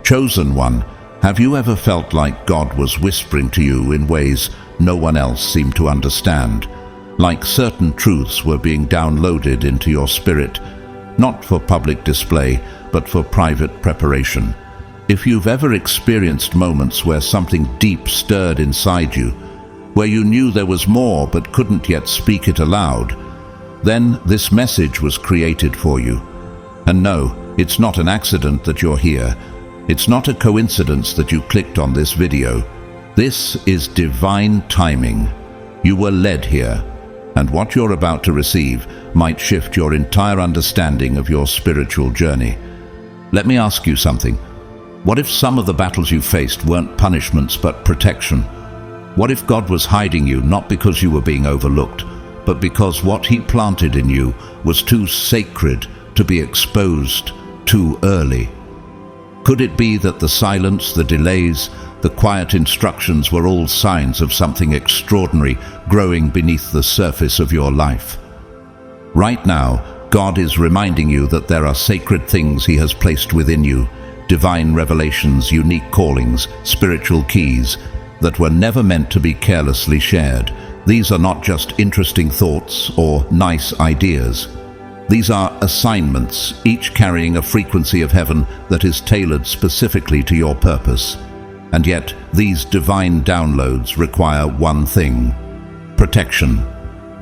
Chosen one, have you ever felt like God was whispering to you in ways no one else seemed to understand? Like certain truths were being downloaded into your spirit, not for public display, but for private preparation. If you've ever experienced moments where something deep stirred inside you, where you knew there was more but couldn't yet speak it aloud, then this message was created for you. And no, it's not an accident that you're here. It's not a coincidence that you clicked on this video. This is divine timing. You were led here, and what you're about to receive might shift your entire understanding of your spiritual journey. Let me ask you something. What if some of the battles you faced weren't punishments but protection? What if God was hiding you not because you were being overlooked, but because what He planted in you was too sacred to be exposed too early? Could it be that the silence, the delays, the quiet instructions were all signs of something extraordinary growing beneath the surface of your life? Right now, God is reminding you that there are sacred things He has placed within you, divine revelations, unique callings, spiritual keys that were never meant to be carelessly shared. These are not just interesting thoughts or nice ideas. These are assignments, each carrying a frequency of heaven that is tailored specifically to your purpose. And yet, these divine downloads require one thing: protection.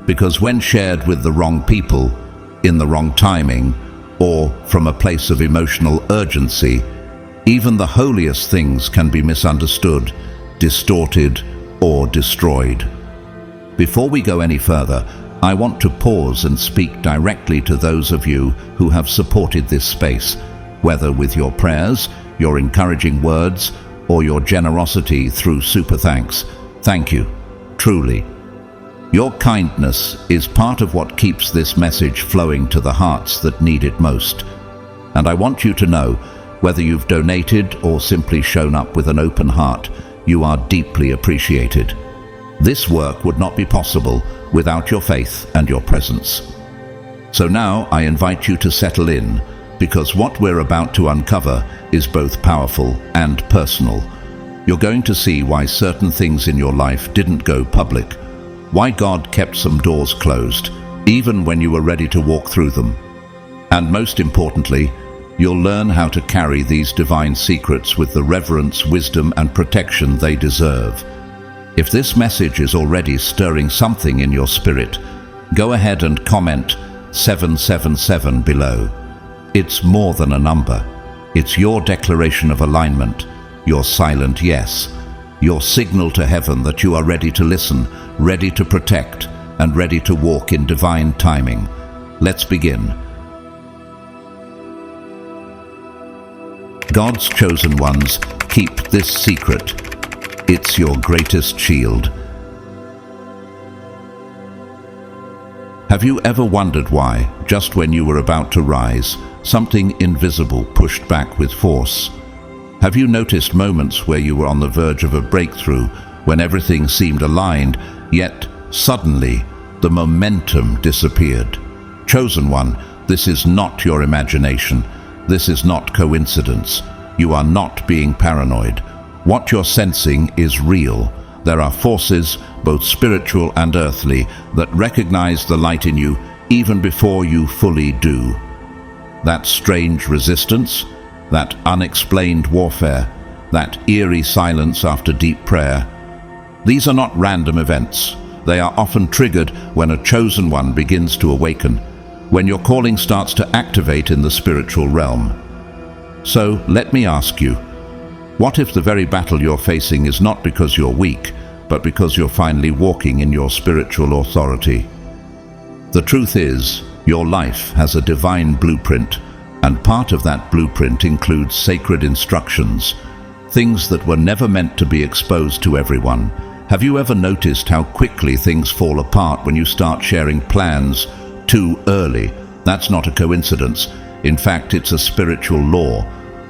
Because when shared with the wrong people, in the wrong timing, or from a place of emotional urgency, even the holiest things can be misunderstood, distorted, or destroyed. Before we go any further, I want to pause and speak directly to those of you who have supported this space, whether with your prayers, your encouraging words, or your generosity through super thanks. Thank you, truly. Your kindness is part of what keeps this message flowing to the hearts that need it most. And I want you to know, whether you've donated or simply shown up with an open heart, you are deeply appreciated. This work would not be possible without your faith and your presence. So now I invite you to settle in, because what we're about to uncover is both powerful and personal. You're going to see why certain things in your life didn't go public, why God kept some doors closed, even when you were ready to walk through them. And most importantly, you'll learn how to carry these divine secrets with the reverence, wisdom, and protection they deserve. If this message is already stirring something in your spirit, go ahead and comment 777 below. It's more than a number. It's your declaration of alignment, your silent yes, your signal to heaven that you are ready to listen, ready to protect, and ready to walk in divine timing. Let's begin. God's chosen ones, keep this secret. It's your greatest shield. Have you ever wondered why, just when you were about to rise, something invisible pushed back with force? Have you noticed moments where you were on the verge of a breakthrough, when everything seemed aligned, yet suddenly the momentum disappeared? Chosen one, this is not your imagination. This is not coincidence. You are not being paranoid. What you're sensing is real. There are forces, both spiritual and earthly, that recognize the light in you even before you fully do. That strange resistance, that unexplained warfare, that eerie silence after deep prayer, these are not random events. They are often triggered when a chosen one begins to awaken, when your calling starts to activate in the spiritual realm. So let me ask you, what if the very battle you're facing is not because you're weak, but because you're finally walking in your spiritual authority? The truth is, your life has a divine blueprint, and part of that blueprint includes sacred instructions, things that were never meant to be exposed to everyone. Have you ever noticed how quickly things fall apart when you start sharing plans too early? That's not a coincidence. In fact, it's a spiritual law.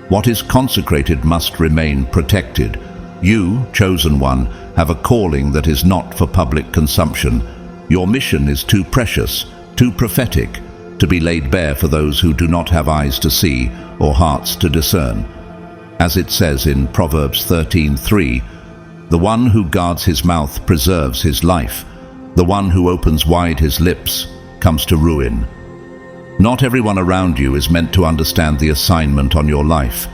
What is consecrated must remain protected. You, chosen one, have a calling that is not for public consumption. Your mission is too precious, too prophetic, to be laid bare for those who do not have eyes to see or hearts to discern. As it says in Proverbs 13:3, "The one who guards his mouth preserves his life. The one who opens wide his lips comes to ruin." Not everyone around you is meant to understand the assignment on your life,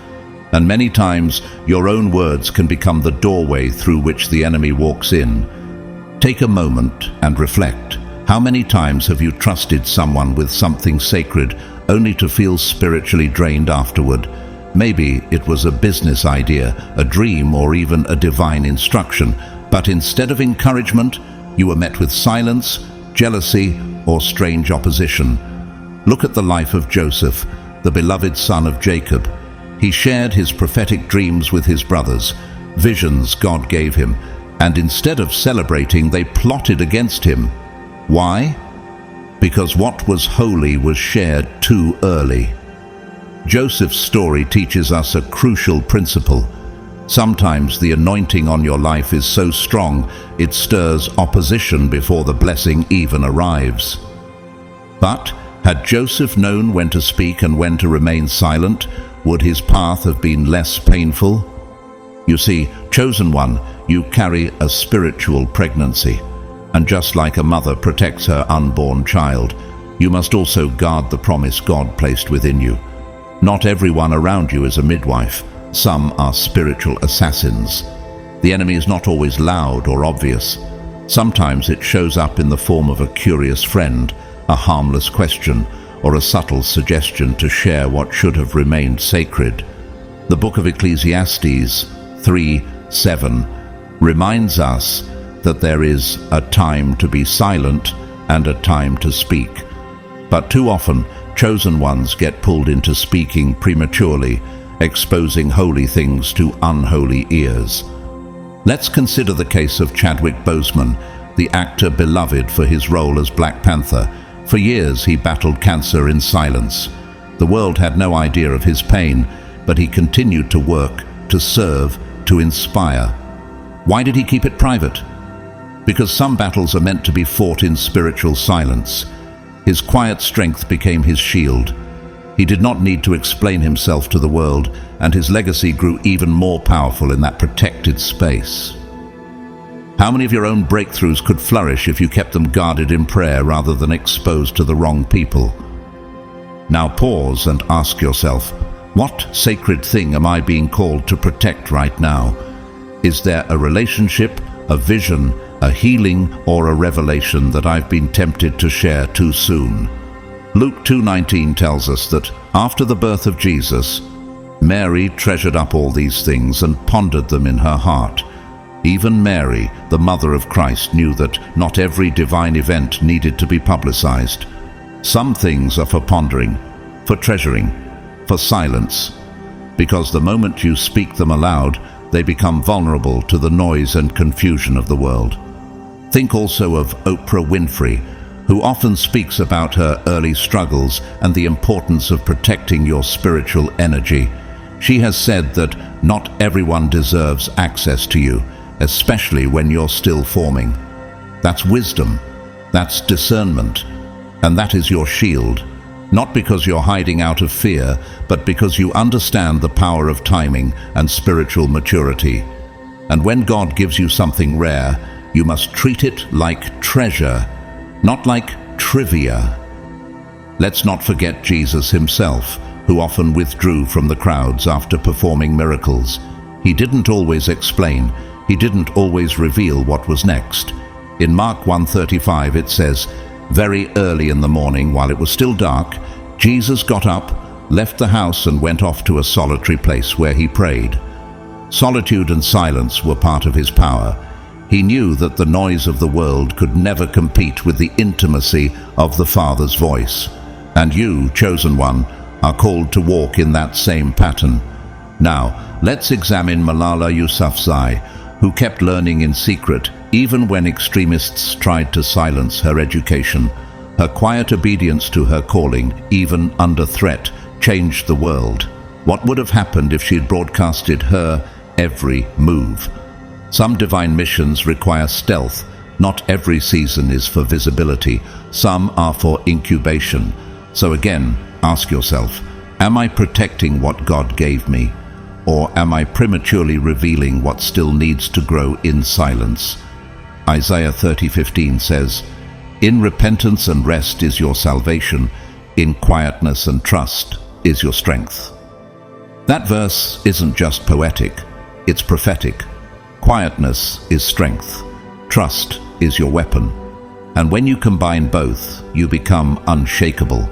and many times your own words can become the doorway through which the enemy walks in. Take a moment and reflect. How many times have you trusted someone with something sacred only to feel spiritually drained afterward? Maybe it was a business idea, a dream, or even a divine instruction, but instead of encouragement, you were met with silence, jealousy, or strange opposition. Look at the life of Joseph, the beloved son of Jacob. He shared his prophetic dreams with his brothers, visions God gave him, and instead of celebrating, they plotted against him. Why? Because what was holy was shared too early. Joseph's story teaches us a crucial principle. Sometimes the anointing on your life is so strong, it stirs opposition before the blessing even arrives. But had Joseph known when to speak and when to remain silent, would his path have been less painful? You see, chosen one, you carry a spiritual pregnancy. And just like a mother protects her unborn child, you must also guard the promise God placed within you. Not everyone around you is a midwife. Some are spiritual assassins. The enemy is not always loud or obvious. Sometimes it shows up in the form of a curious friend, a harmless question, or a subtle suggestion to share what should have remained sacred. The book of Ecclesiastes 3:7 reminds us that there is a time to be silent and a time to speak. But too often, chosen ones get pulled into speaking prematurely, exposing holy things to unholy ears. Let's consider the case of Chadwick Boseman, the actor beloved for his role as Black Panther. For years he battled cancer in silence. The world had no idea of his pain, but he continued to work, to serve, to inspire. Why did he keep it private? Because some battles are meant to be fought in spiritual silence. His quiet strength became his shield. He did not need to explain himself to the world, and his legacy grew even more powerful in that protected space. How many of your own breakthroughs could flourish if you kept them guarded in prayer rather than exposed to the wrong people? Now pause and ask yourself, what sacred thing am I being called to protect right now? Is there a relationship, a vision, a healing, or a revelation that I've been tempted to share too soon? Luke 2:19 tells us that after the birth of Jesus, Mary treasured up all these things and pondered them in her heart. Even Mary, the mother of Christ, knew that not every divine event needed to be publicized. Some things are for pondering, for treasuring, for silence, because the moment you speak them aloud, they become vulnerable to the noise and confusion of the world. Think also of Oprah Winfrey, who often speaks about her early struggles and the importance of protecting your spiritual energy. She has said that not everyone deserves access to you, especially when you're still forming. That's wisdom, that's discernment, and that is your shield. Not because you're hiding out of fear, but because you understand the power of timing and spiritual maturity. And when God gives you something rare, you must treat it like treasure, not like trivia. Let's not forget Jesus himself, who often withdrew from the crowds after performing miracles. He didn't always explain. He didn't always reveal what was next. In Mark 1:35 it says, "Very early in the morning, while it was still dark, Jesus got up, left the house and went off to a solitary place where he prayed." Solitude and silence were part of his power. He knew that the noise of the world could never compete with the intimacy of the Father's voice. And you, chosen one, are called to walk in that same pattern. Now, let's examine Malala Yousafzai, who kept learning in secret even when extremists tried to silence her education. Her quiet obedience to her calling, even under threat, changed the world. What would have happened if she had broadcasted her every move? Some divine missions require stealth. Not every season is for visibility. Some are for incubation. So again, ask yourself, am I protecting what God gave me? Or am I prematurely revealing what still needs to grow in silence? Isaiah 30:15 says, "In repentance and rest is your salvation, in quietness and trust is your strength." That verse isn't just poetic, it's prophetic. Quietness is strength. Trust is your weapon. And when you combine both, you become unshakable.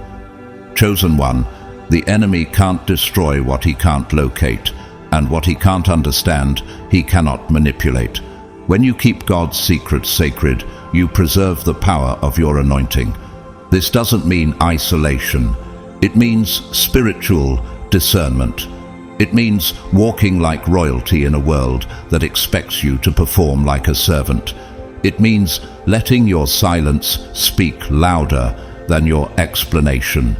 Chosen one, the enemy can't destroy what he can't locate, and what he can't understand, he cannot manipulate. When you keep God's secrets sacred, you preserve the power of your anointing. This doesn't mean isolation. It means spiritual discernment. It means walking like royalty in a world that expects you to perform like a servant. It means letting your silence speak louder than your explanation.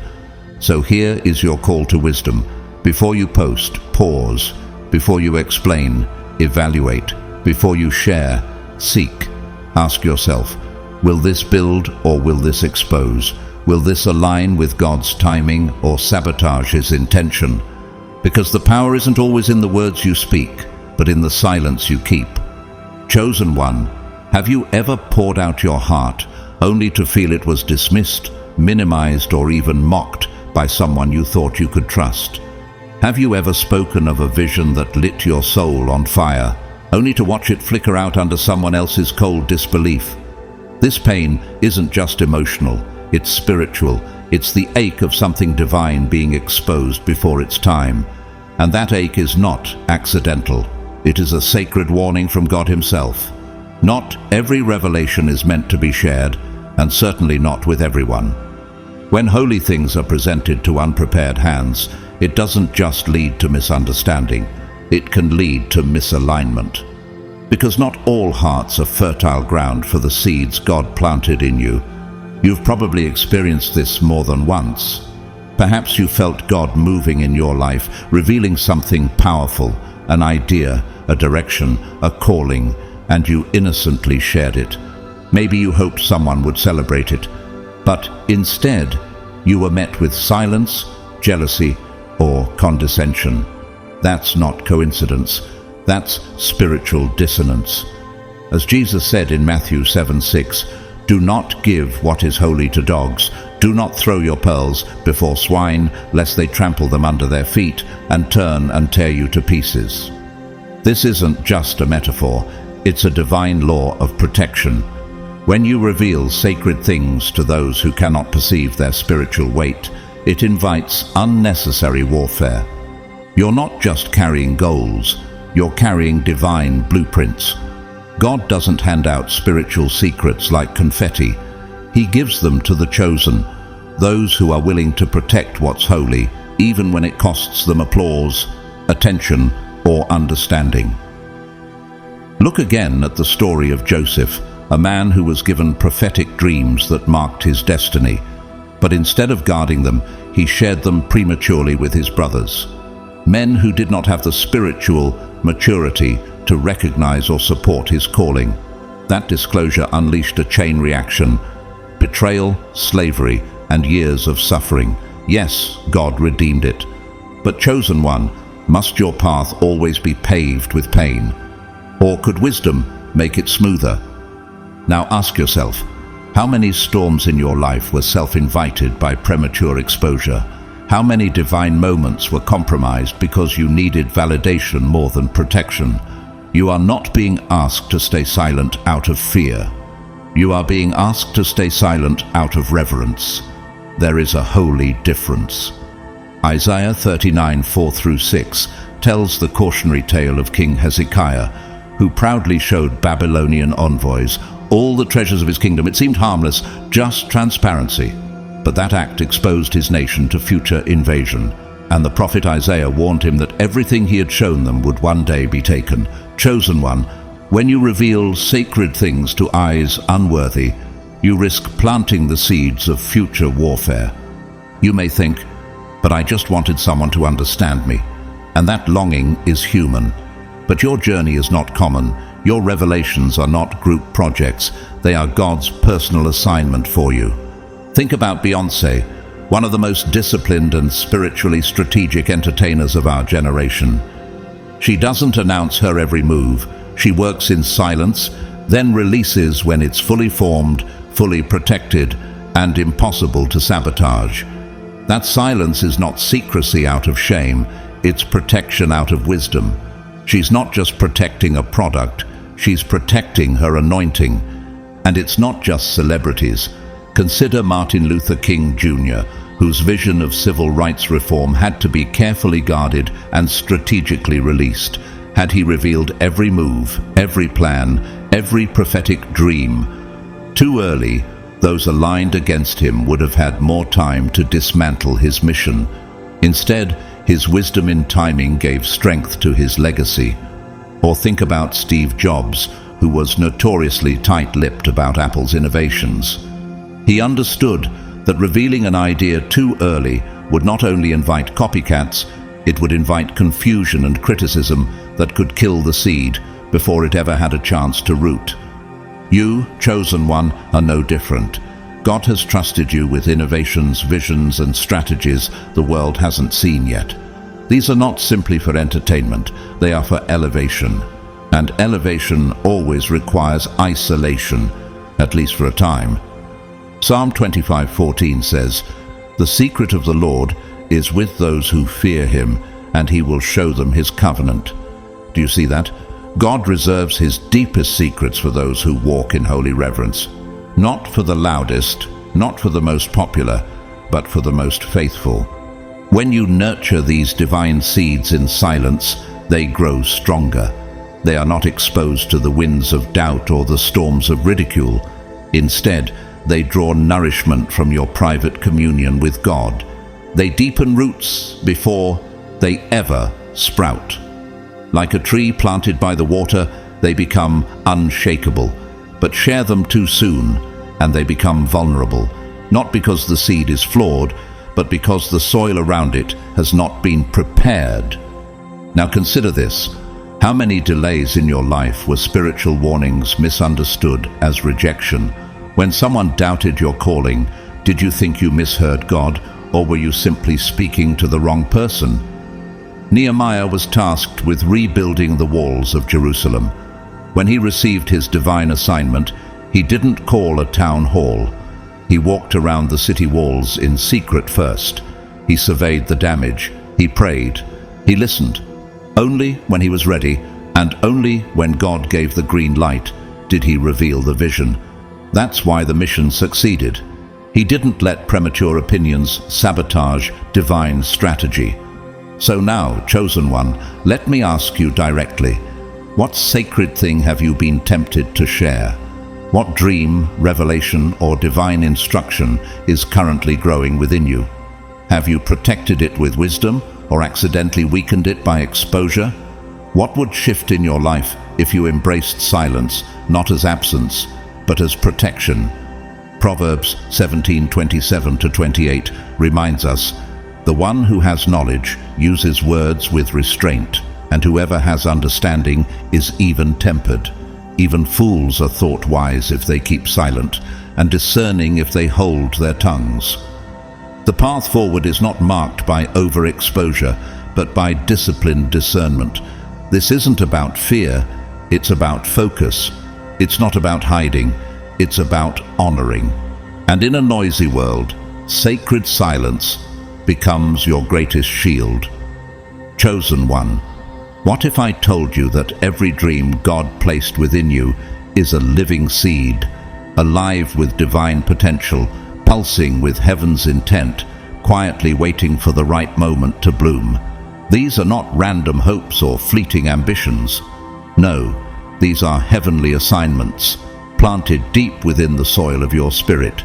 So here is your call to wisdom. Before you post, pause. Before you explain, evaluate. Before you share, seek. Ask yourself, will this build or will this expose? Will this align with God's timing or sabotage His intention? Because the power isn't always in the words you speak, but in the silence you keep. Chosen one, have you ever poured out your heart only to feel it was dismissed, minimized, or even mocked by someone you thought you could trust? Have you ever spoken of a vision that lit your soul on fire, only to watch it flicker out under someone else's cold disbelief? This pain isn't just emotional, it's spiritual. It's the ache of something divine being exposed before its time. And that ache is not accidental. It is a sacred warning from God Himself. Not every revelation is meant to be shared, and certainly not with everyone. When holy things are presented to unprepared hands, it doesn't just lead to misunderstanding. It can lead to misalignment. Because not all hearts are fertile ground for the seeds God planted in you. You've probably experienced this more than once. Perhaps you felt God moving in your life, revealing something powerful, an idea, a direction, a calling, and you innocently shared it. Maybe you hoped someone would celebrate it, but instead you were met with silence, jealousy, or condescension. That's not coincidence. That's spiritual dissonance. As Jesus said in Matthew 7:6, "Do not give what is holy to dogs. Do not throw your pearls before swine, lest they trample them under their feet and turn and tear you to pieces." This isn't just a metaphor, it's a divine law of protection. When you reveal sacred things to those who cannot perceive their spiritual weight, it invites unnecessary warfare. You're not just carrying goals, you're carrying divine blueprints. God doesn't hand out spiritual secrets like confetti. He gives them to the chosen, those who are willing to protect what's holy, even when it costs them applause, attention, or understanding. Look again at the story of Joseph, a man who was given prophetic dreams that marked his destiny. But instead of guarding them, he shared them prematurely with his brothers. Men who did not have the spiritual maturity to recognize or support his calling. That disclosure unleashed a chain reaction: betrayal, slavery, and years of suffering. Yes, God redeemed it. But chosen one, must your path always be paved with pain? Or could wisdom make it smoother? Now ask yourself, how many storms in your life were self-invited by premature exposure? How many divine moments were compromised because you needed validation more than protection? You are not being asked to stay silent out of fear. You are being asked to stay silent out of reverence. There is a holy difference. Isaiah 39:4-6 tells the cautionary tale of King Hezekiah, who proudly showed Babylonian envoys all the treasures of his kingdom. It seemed harmless, just transparency. But that act exposed his nation to future invasion, and the prophet Isaiah warned him that everything he had shown them would one day be taken. Chosen one, when you reveal sacred things to eyes unworthy, you risk planting the seeds of future warfare. You may think, but I just wanted someone to understand me. And that longing is human. But your journey is not common. Your revelations are not group projects. They are God's personal assignment for you. Think about Beyoncé, one of the most disciplined and spiritually strategic entertainers of our generation. She doesn't announce her every move. She works in silence, then releases when it's fully formed, fully protected, and impossible to sabotage. That silence is not secrecy out of shame, it's protection out of wisdom. She's not just protecting a product, she's protecting her anointing. And it's not just celebrities. Consider Martin Luther King Jr., whose vision of civil rights reform had to be carefully guarded and strategically released. Had he revealed every move, every plan, every prophetic dream too early, those aligned against him would have had more time to dismantle his mission. Instead, his wisdom in timing gave strength to his legacy. Or think about Steve Jobs, who was notoriously tight-lipped about Apple's innovations. He understood that revealing an idea too early would not only invite copycats, it would invite confusion and criticism that could kill the seed before it ever had a chance to root. You, chosen one, are no different. God has trusted you with innovations, visions, and strategies the world hasn't seen yet. These are not simply for entertainment, they are for elevation. And elevation always requires isolation, at least for a time. Psalm 25:14 says, "The secret of the Lord is with those who fear him, and he will show them his covenant." Do you see that? God reserves his deepest secrets for those who walk in holy reverence. Not for the loudest, not for the most popular, but for the most faithful. When you nurture these divine seeds in silence, they grow stronger. They are not exposed to the winds of doubt or the storms of ridicule. Instead, they draw nourishment from your private communion with God. They deepen roots before they ever sprout. Like a tree planted by the water, they become unshakable. But share them too soon, and they become vulnerable. Not because the seed is flawed, but because the soil around it has not been prepared. Now consider this. How many delays in your life were spiritual warnings misunderstood as rejection? When someone doubted your calling, did you think you misheard God, or were you simply speaking to the wrong person? Nehemiah was tasked with rebuilding the walls of Jerusalem. When he received his divine assignment, he didn't call a town hall. He walked around the city walls in secret first. He surveyed the damage. He prayed. He listened. Only when he was ready, and only when God gave the green light, did he reveal the vision. That's why the mission succeeded. He didn't let premature opinions sabotage divine strategy. So now, chosen one, let me ask you directly, what sacred thing have you been tempted to share? What dream, revelation, or divine instruction is currently growing within you? Have you protected it with wisdom, or accidentally weakened it by exposure? What would shift in your life if you embraced silence, not as absence, but as protection? Proverbs 17:27-28 reminds us, "The one who has knowledge uses words with restraint, and whoever has understanding is even-tempered. Even fools are thought wise if they keep silent, and discerning if they hold their tongues." The path forward is not marked by overexposure, but by disciplined discernment. This isn't about fear, it's about focus. It's not about hiding, it's about honoring. And in a noisy world, sacred silence becomes your greatest shield. Chosen one, what if I told you that every dream God placed within you is a living seed, alive with divine potential, pulsing with heaven's intent, quietly waiting for the right moment to bloom? These are not random hopes or fleeting ambitions. No, these are heavenly assignments, planted deep within the soil of your spirit.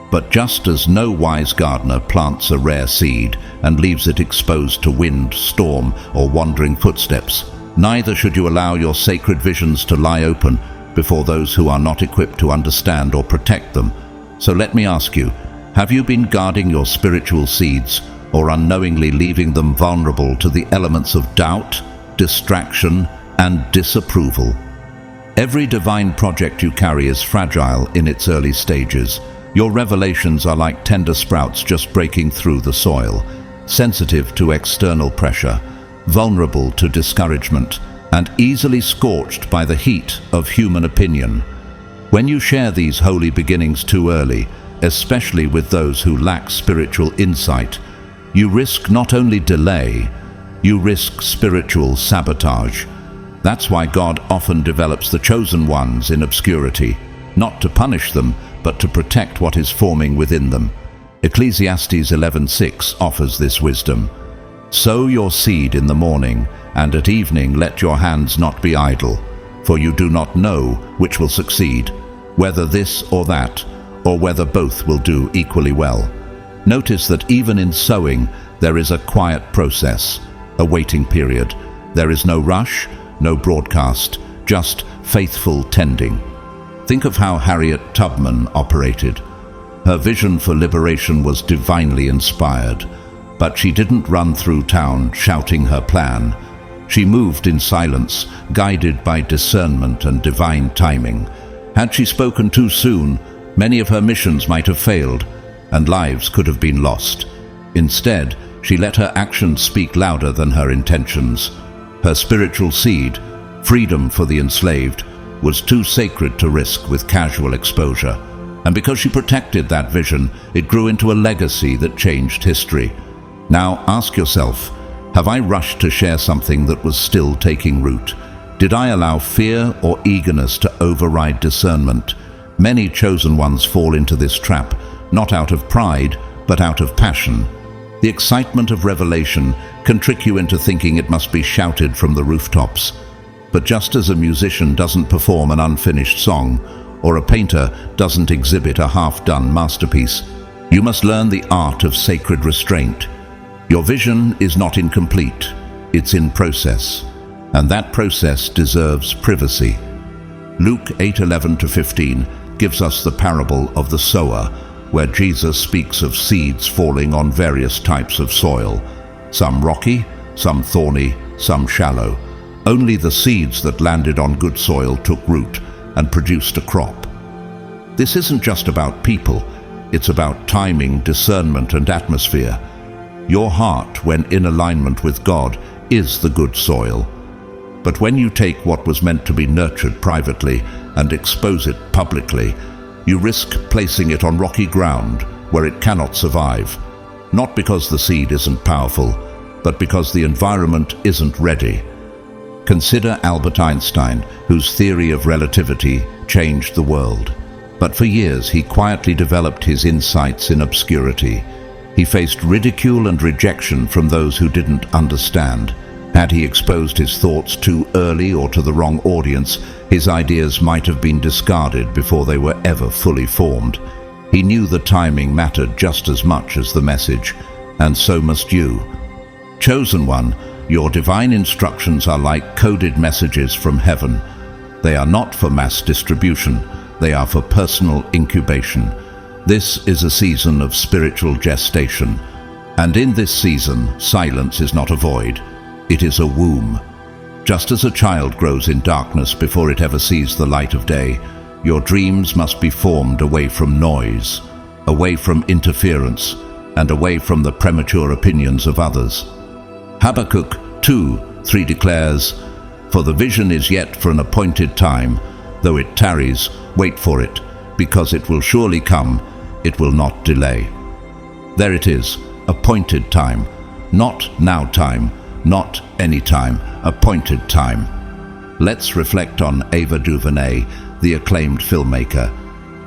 But just as no wise gardener plants a rare seed and leaves it exposed to wind, storm, or wandering footsteps, neither should you allow your sacred visions to lie open before those who are not equipped to understand or protect them. So let me ask you, have you been guarding your spiritual seeds, or unknowingly leaving them vulnerable to the elements of doubt, distraction, and disapproval? Every divine project you carry is fragile in its early stages. Your revelations are like tender sprouts just breaking through the soil, sensitive to external pressure. vulnerable to discouragement, and easily scorched by the heat of human opinion. When you share these holy beginnings too early, especially with those who lack spiritual insight, you risk not only delay, you risk spiritual sabotage. That's why God often develops the chosen ones in obscurity, not to punish them, but to protect what is forming within them. Ecclesiastes 11:6 offers this wisdom. Sow your seed in the morning, and at evening let your hands not be idle, for you do not know which will succeed, whether this or that, or whether both will do equally well. Notice that even in sowing, there is a quiet process, a waiting period. There is no rush, no broadcast, just faithful tending. Think of how Harriet Tubman operated. Her vision for liberation was divinely inspired, but she didn't run through town shouting her plan. She moved in silence, guided by discernment and divine timing. Had she spoken too soon, many of her missions might have failed, and lives could have been lost. Instead, she let her actions speak louder than her intentions. Her spiritual seed, freedom for the enslaved, was too sacred to risk with casual exposure. And because she protected that vision, it grew into a legacy that changed history. Now ask yourself, have I rushed to share something that was still taking root? Did I allow fear or eagerness to override discernment? Many chosen ones fall into this trap, not out of pride, but out of passion. The excitement of revelation can trick you into thinking it must be shouted from the rooftops. But just as a musician doesn't perform an unfinished song, or a painter doesn't exhibit a half-done masterpiece, you must learn the art of sacred restraint. Your vision is not incomplete, it's in process, and that process deserves privacy. Luke 8:11-15 gives us the parable of the sower, where Jesus speaks of seeds falling on various types of soil, some rocky, some thorny, some shallow. Only the seeds that landed on good soil took root and produced a crop. This isn't just about people, it's about timing, discernment, and atmosphere. Your heart, when in alignment with God, is the good soil. But when you take what was meant to be nurtured privately and expose it publicly, you risk placing it on rocky ground where it cannot survive, not because the seed isn't powerful, but because the environment isn't ready. Consider Albert Einstein, whose theory of relativity changed the world. But for years he quietly developed his insights in obscurity. He faced ridicule and rejection from those who didn't understand. Had he exposed his thoughts too early or to the wrong audience, his ideas might have been discarded before they were ever fully formed. He knew the timing mattered just as much as the message, and so must you. Chosen one, your divine instructions are like coded messages from heaven. They are not for mass distribution, they are for personal incubation. This is a season of spiritual gestation, and in this season, silence is not a void, it is a womb. Just as a child grows in darkness before it ever sees the light of day, your dreams must be formed away from noise, away from interference, and away from the premature opinions of others. Habakkuk 2:3 declares, "For the vision is yet for an appointed time, though it tarries, wait for it, because it will surely come, it will not delay." There it is, appointed time, not now time, not any time, appointed time. Let's reflect on Ava DuVernay, the acclaimed filmmaker.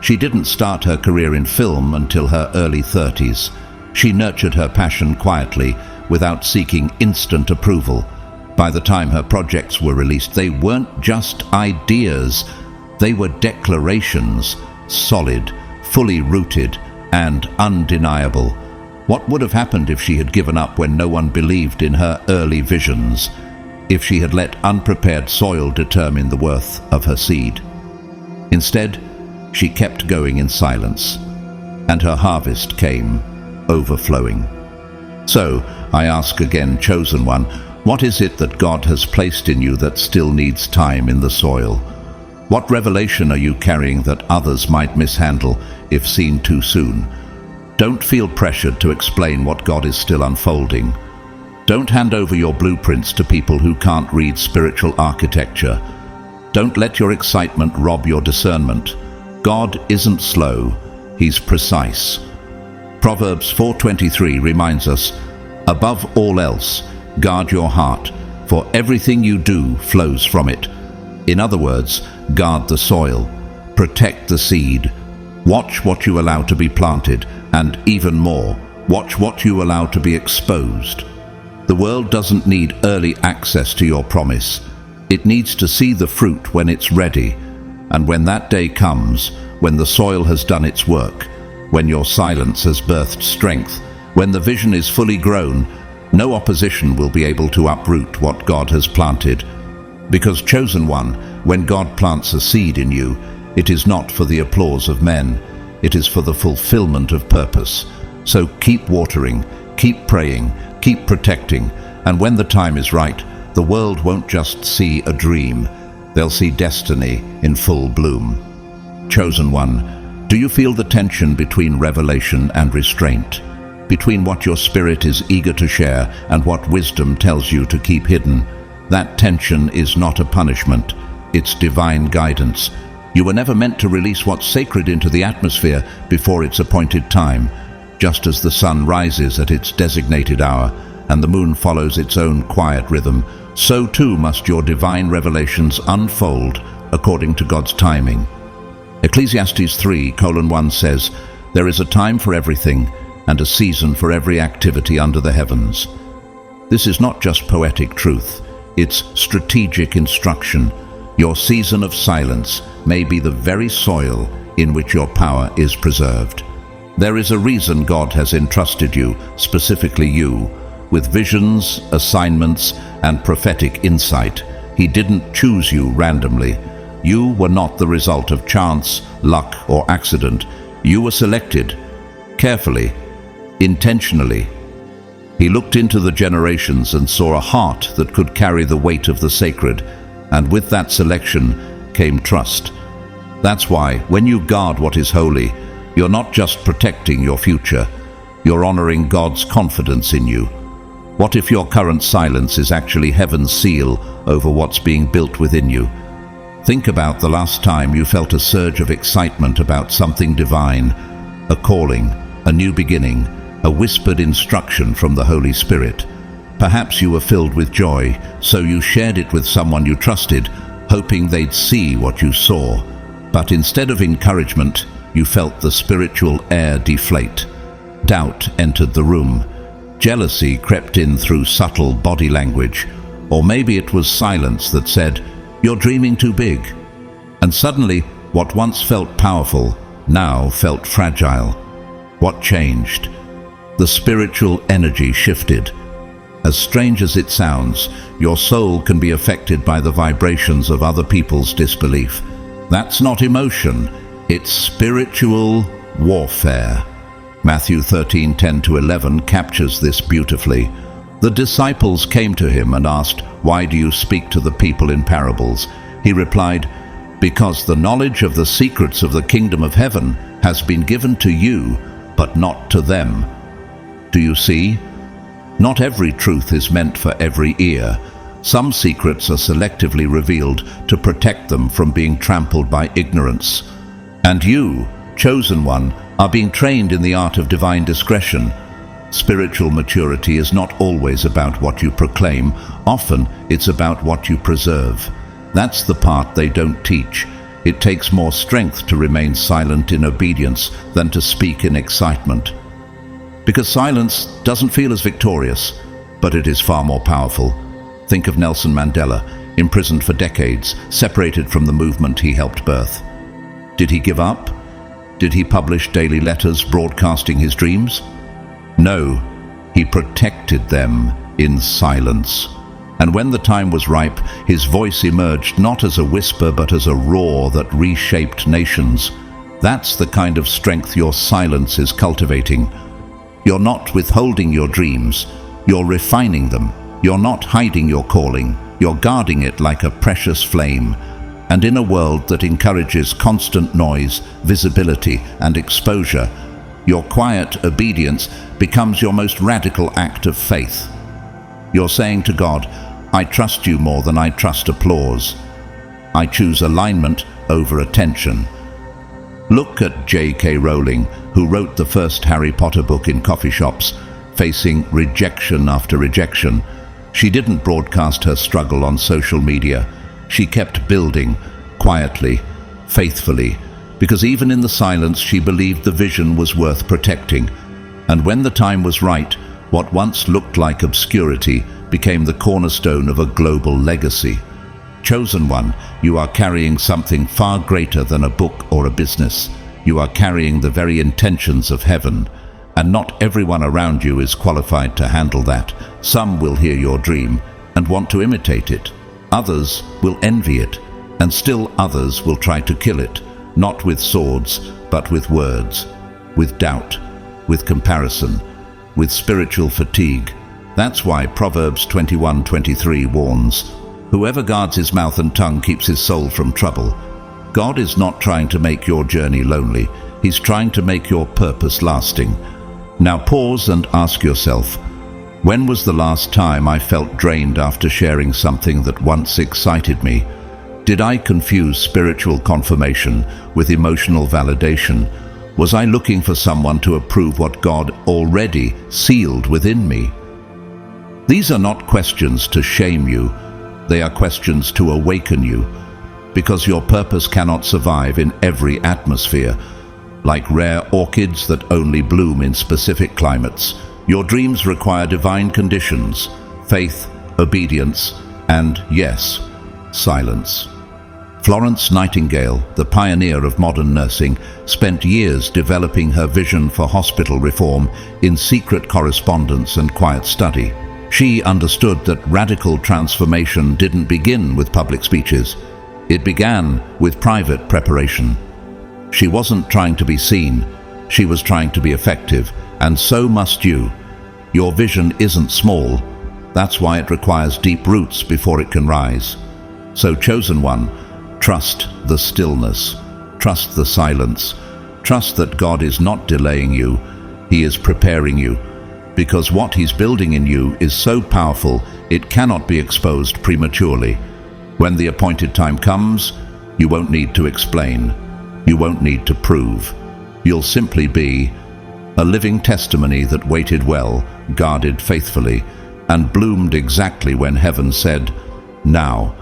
She didn't start her career in film until her early 30s. She nurtured her passion quietly, without seeking instant approval. By the time her projects were released, they weren't just ideas, they were declarations, solid, fully rooted, and undeniable. What would have happened if she had given up when no one believed in her early visions? If she had let unprepared soil determine the worth of her seed? Instead, she kept going in silence, and her harvest came, overflowing. So, I ask again, chosen one, what is it that God has placed in you that still needs time in the soil? What revelation are you carrying that others might mishandle if seen too soon? Don't feel pressured to explain what God is still unfolding. Don't hand over your blueprints to people who can't read spiritual architecture. Don't let your excitement rob your discernment. God isn't slow, He's precise. Proverbs 4:23 reminds us, above all else, guard your heart, for everything you do flows from it. In other words, guard the soil, protect the seed, watch what you allow to be planted, and even more, watch what you allow to be exposed. The world doesn't need early access to your promise. It needs to see the fruit when it's ready. And when that day comes, when the soil has done its work, when your silence has birthed strength, when the vision is fully grown, no opposition will be able to uproot what God has planted. Because, chosen one, when God plants a seed in you, it is not for the applause of men. It is for the fulfillment of purpose. So keep watering, keep praying, keep protecting, and when the time is right, the world won't just see a dream. They'll see destiny in full bloom. Chosen one, do you feel the tension between revelation and restraint? Between what your spirit is eager to share and what wisdom tells you to keep hidden? That tension is not a punishment, it's divine guidance. You were never meant to release what's sacred into the atmosphere before its appointed time. Just as the sun rises at its designated hour and the moon follows its own quiet rhythm, so too must your divine revelations unfold according to God's timing. Ecclesiastes 3:1 says, "There is a time for everything and a season for every activity under the heavens." This is not just poetic truth, it's strategic instruction. Your season of silence may be the very soil in which your power is preserved. There is a reason God has entrusted you, specifically you, with visions, assignments, and prophetic insight. He didn't choose you randomly. You were not the result of chance, luck, or accident. You were selected, carefully, intentionally. He looked into the generations and saw a heart that could carry the weight of the sacred, and with that selection came trust. That's why, when you guard what is holy, you're not just protecting your future, you're honoring God's confidence in you. What if your current silence is actually heaven's seal over what's being built within you? Think about the last time you felt a surge of excitement about something divine, a calling, a new beginning, a whispered instruction from the Holy Spirit. Perhaps you were filled with joy, so you shared it with someone you trusted, hoping they'd see what you saw. But instead of encouragement, you felt the spiritual air deflate. Doubt entered the room. Jealousy crept in through subtle body language. Or maybe it was silence that said, "You're dreaming too big." And suddenly, what once felt powerful now felt fragile. What changed? The spiritual energy shifted. As strange as it sounds, your soul can be affected by the vibrations of other people's disbelief. That's not emotion, it's spiritual warfare. Matthew 13:10-11 captures this beautifully. The disciples came to him and asked, "Why do you speak to the people in parables?" He replied, "Because the knowledge of the secrets of the kingdom of heaven has been given to you, but not to them." Do you see? Not every truth is meant for every ear. Some secrets are selectively revealed to protect them from being trampled by ignorance. And you, chosen one, are being trained in the art of divine discretion. Spiritual maturity is not always about what you proclaim. Often, it's about what you preserve. That's the part they don't teach. It takes more strength to remain silent in obedience than to speak in excitement. Because silence doesn't feel as victorious, but it is far more powerful. Think of Nelson Mandela, imprisoned for decades, separated from the movement he helped birth. Did he give up? Did he publish daily letters broadcasting his dreams? No, he protected them in silence. And when the time was ripe, his voice emerged not as a whisper but as a roar that reshaped nations. That's the kind of strength your silence is cultivating. You're not withholding your dreams, you're refining them. You're not hiding your calling, you're guarding it like a precious flame. And in a world that encourages constant noise, visibility, and exposure, your quiet obedience becomes your most radical act of faith. You're saying to God, I trust you more than I trust applause. I choose alignment over attention. Look at J.K. Rowling, who wrote the first Harry Potter book in coffee shops, facing rejection after rejection. She didn't broadcast her struggle on social media. She kept building, quietly, faithfully, because even in the silence she believed the vision was worth protecting. And when the time was right, what once looked like obscurity became the cornerstone of a global legacy. Chosen one, you are carrying something far greater than a book or a business. You are carrying the very intentions of heaven, and not everyone around you is qualified to handle that. Some will hear your dream and want to imitate it. Others will envy it, and still others will try to kill it, not with swords, but with words, with doubt, with comparison, with spiritual fatigue. That's why Proverbs 21:23 warns, whoever guards his mouth and tongue keeps his soul from trouble. God is not trying to make your journey lonely. He's trying to make your purpose lasting. Now pause and ask yourself, when was the last time I felt drained after sharing something that once excited me? Did I confuse spiritual confirmation with emotional validation? Was I looking for someone to approve what God already sealed within me? These are not questions to shame you. They are questions to awaken you, because your purpose cannot survive in every atmosphere. Like rare orchids that only bloom in specific climates, your dreams require divine conditions, faith, obedience, and, yes, silence. Florence Nightingale, the pioneer of modern nursing, spent years developing her vision for hospital reform in secret correspondence and quiet study. She understood that radical transformation didn't begin with public speeches. It began with private preparation. She wasn't trying to be seen. She was trying to be effective, and so must you. Your vision isn't small. That's why it requires deep roots before it can rise. So, chosen one, trust the stillness. Trust the silence. Trust that God is not delaying you. He is preparing you. Because what He's building in you is so powerful, it cannot be exposed prematurely. When the appointed time comes, you won't need to explain. You won't need to prove. You'll simply be a living testimony that waited well, guarded faithfully, and bloomed exactly when heaven said, now.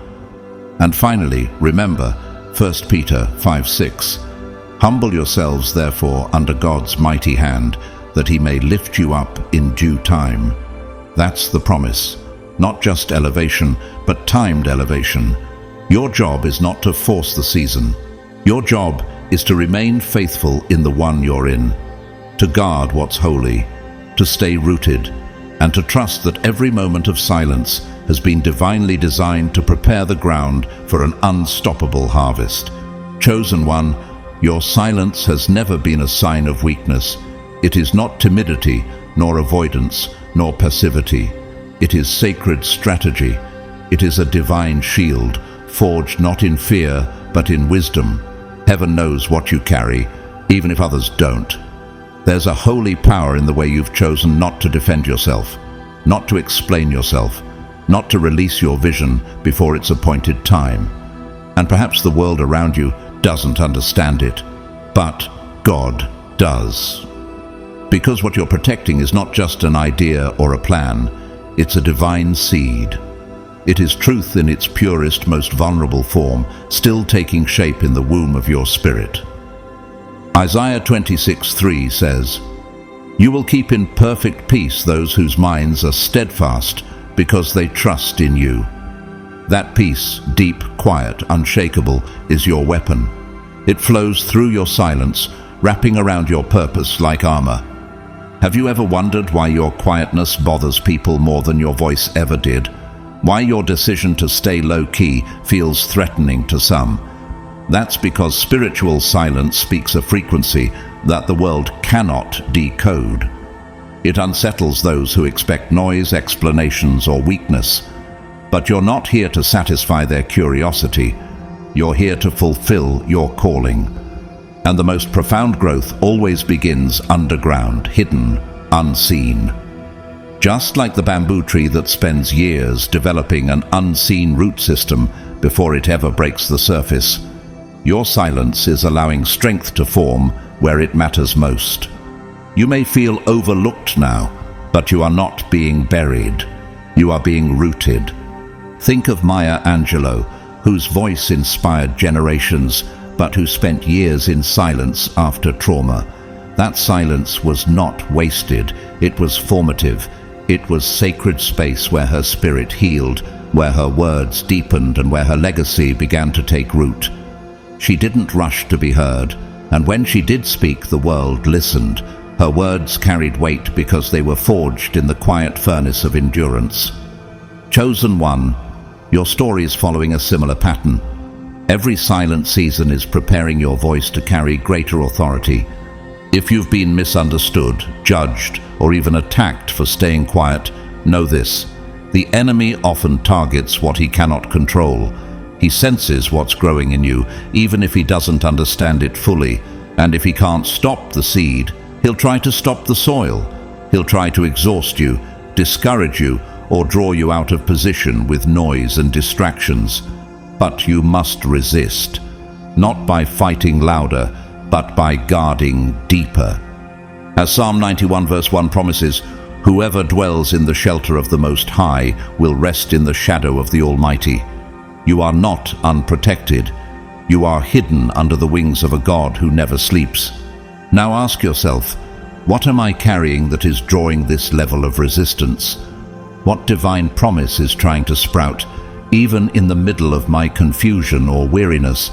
And finally, remember 1 Peter 5:6. Humble yourselves, therefore, under God's mighty hand, that He may lift you up in due time. That's the promise. Not just elevation, but timed elevation. Your job is not to force the season. Your job is to remain faithful in the one you're in, to guard what's holy, to stay rooted, and to trust that every moment of silence has been divinely designed to prepare the ground for an unstoppable harvest. Chosen one, your silence has never been a sign of weakness. It is not timidity, nor avoidance, nor passivity. It is sacred strategy. It is a divine shield, forged not in fear, but in wisdom. Heaven knows what you carry, even if others don't. There's a holy power in the way you've chosen not to defend yourself, not to explain yourself, not to release your vision before its appointed time. And perhaps the world around you doesn't understand it, but God does. Because what you're protecting is not just an idea or a plan, it's a divine seed. It is truth in its purest, most vulnerable form, still taking shape in the womb of your spirit. Isaiah 26:3 says, "You will keep in perfect peace those whose minds are steadfast, because they trust in you." That peace, deep, quiet, unshakable, is your weapon. It flows through your silence, wrapping around your purpose like armor. Have you ever wondered why your quietness bothers people more than your voice ever did? Why your decision to stay low-key feels threatening to some? That's because spiritual silence speaks a frequency that the world cannot decode. It unsettles those who expect noise, explanations, or weakness. But you're not here to satisfy their curiosity. You're here to fulfill your calling. And the most profound growth always begins underground, hidden, unseen. Just like the bamboo tree that spends years developing an unseen root system before it ever breaks the surface, your silence is allowing strength to form where it matters most. You may feel overlooked now, but you are not being buried. You are being rooted. Think of Maya Angelou, whose voice inspired generations, but who spent years in silence after trauma. That silence was not wasted. It was formative. It was sacred space where her spirit healed, where her words deepened, and where her legacy began to take root. She didn't rush to be heard, and when she did speak, the world listened. Her words carried weight because they were forged in the quiet furnace of endurance. Chosen one, your story is following a similar pattern. Every silent season is preparing your voice to carry greater authority. If you've been misunderstood, judged, or even attacked for staying quiet, know this: the enemy often targets what he cannot control. He senses what's growing in you, even if he doesn't understand it fully. And if he can't stop the seed, he'll try to stop the soil. He'll try to exhaust you, discourage you, or draw you out of position with noise and distractions. But you must resist, not by fighting louder, but by guarding deeper. As Psalm 91 verse 1 promises, whoever dwells in the shelter of the Most High will rest in the shadow of the Almighty. You are not unprotected. You are hidden under the wings of a God who never sleeps. Now ask yourself, what am I carrying that is drawing this level of resistance? What divine promise is trying to sprout, even in the middle of my confusion or weariness?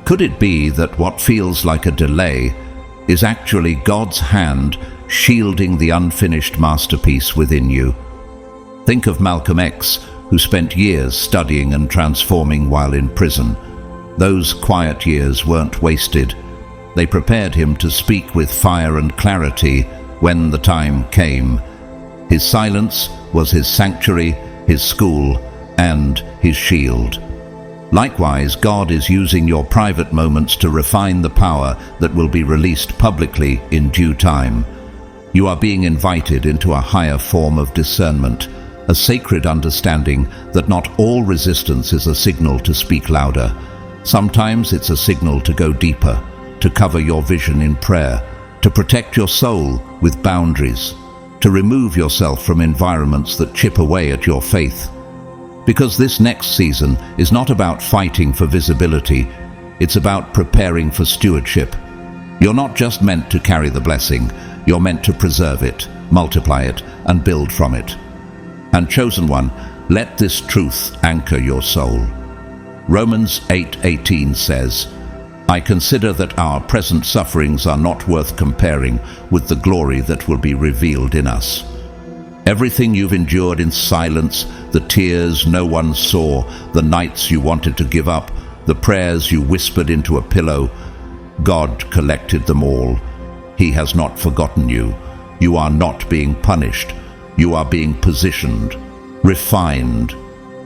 Could it be that what feels like a delay is actually God's hand shielding the unfinished masterpiece within you? Think of Malcolm X, who spent years studying and transforming while in prison. Those quiet years weren't wasted. They prepared him to speak with fire and clarity when the time came. His silence was his sanctuary, his school, and his shield. Likewise, God is using your private moments to refine the power that will be released publicly in due time. You are being invited into a higher form of discernment, a sacred understanding that not all resistance is a signal to speak louder. Sometimes it's a signal to go deeper, to cover your vision in prayer, to protect your soul with boundaries, to remove yourself from environments that chip away at your faith. Because this next season is not about fighting for visibility, it's about preparing for stewardship. You're not just meant to carry the blessing, you're meant to preserve it, multiply it, and build from it. And chosen one, let this truth anchor your soul. Romans 8:18 says, I consider that our present sufferings are not worth comparing with the glory that will be revealed in us. Everything you've endured in silence, the tears no one saw, the nights you wanted to give up, the prayers you whispered into a pillow, God collected them all. He has not forgotten you. You are not being punished. You are being positioned, refined,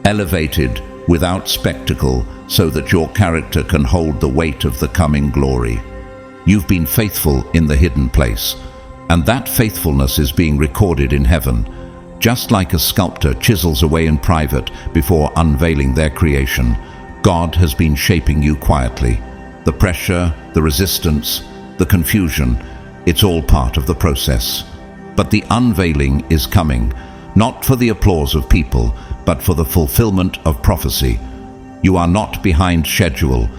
elevated without spectacle so that your character can hold the weight of the coming glory. You've been faithful in the hidden place, and that faithfulness is being recorded in heaven, just like a sculptor chisels away in private before unveiling their creation. God has been shaping you quietly. The pressure, the resistance, the confusion, it's all part of the process. But the unveiling is coming, not for the applause of people, but for the fulfillment of prophecy. You are not behind schedule.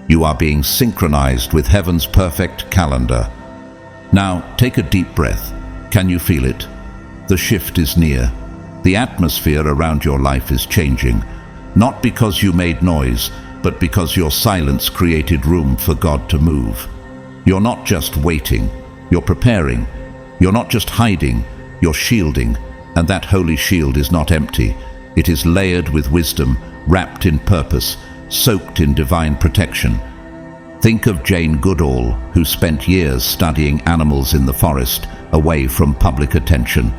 You are being synchronized with heaven's perfect calendar. Now, take a deep breath. Can you feel it? The shift is near. The atmosphere around your life is changing, not because you made noise, but because your silence created room for God to move. You're not just waiting, you're preparing. You're not just hiding, you're shielding, and that holy shield is not empty. It is layered with wisdom, wrapped in purpose, soaked in divine protection. Think of Jane Goodall, who spent years studying animals in the forest, away from public attention.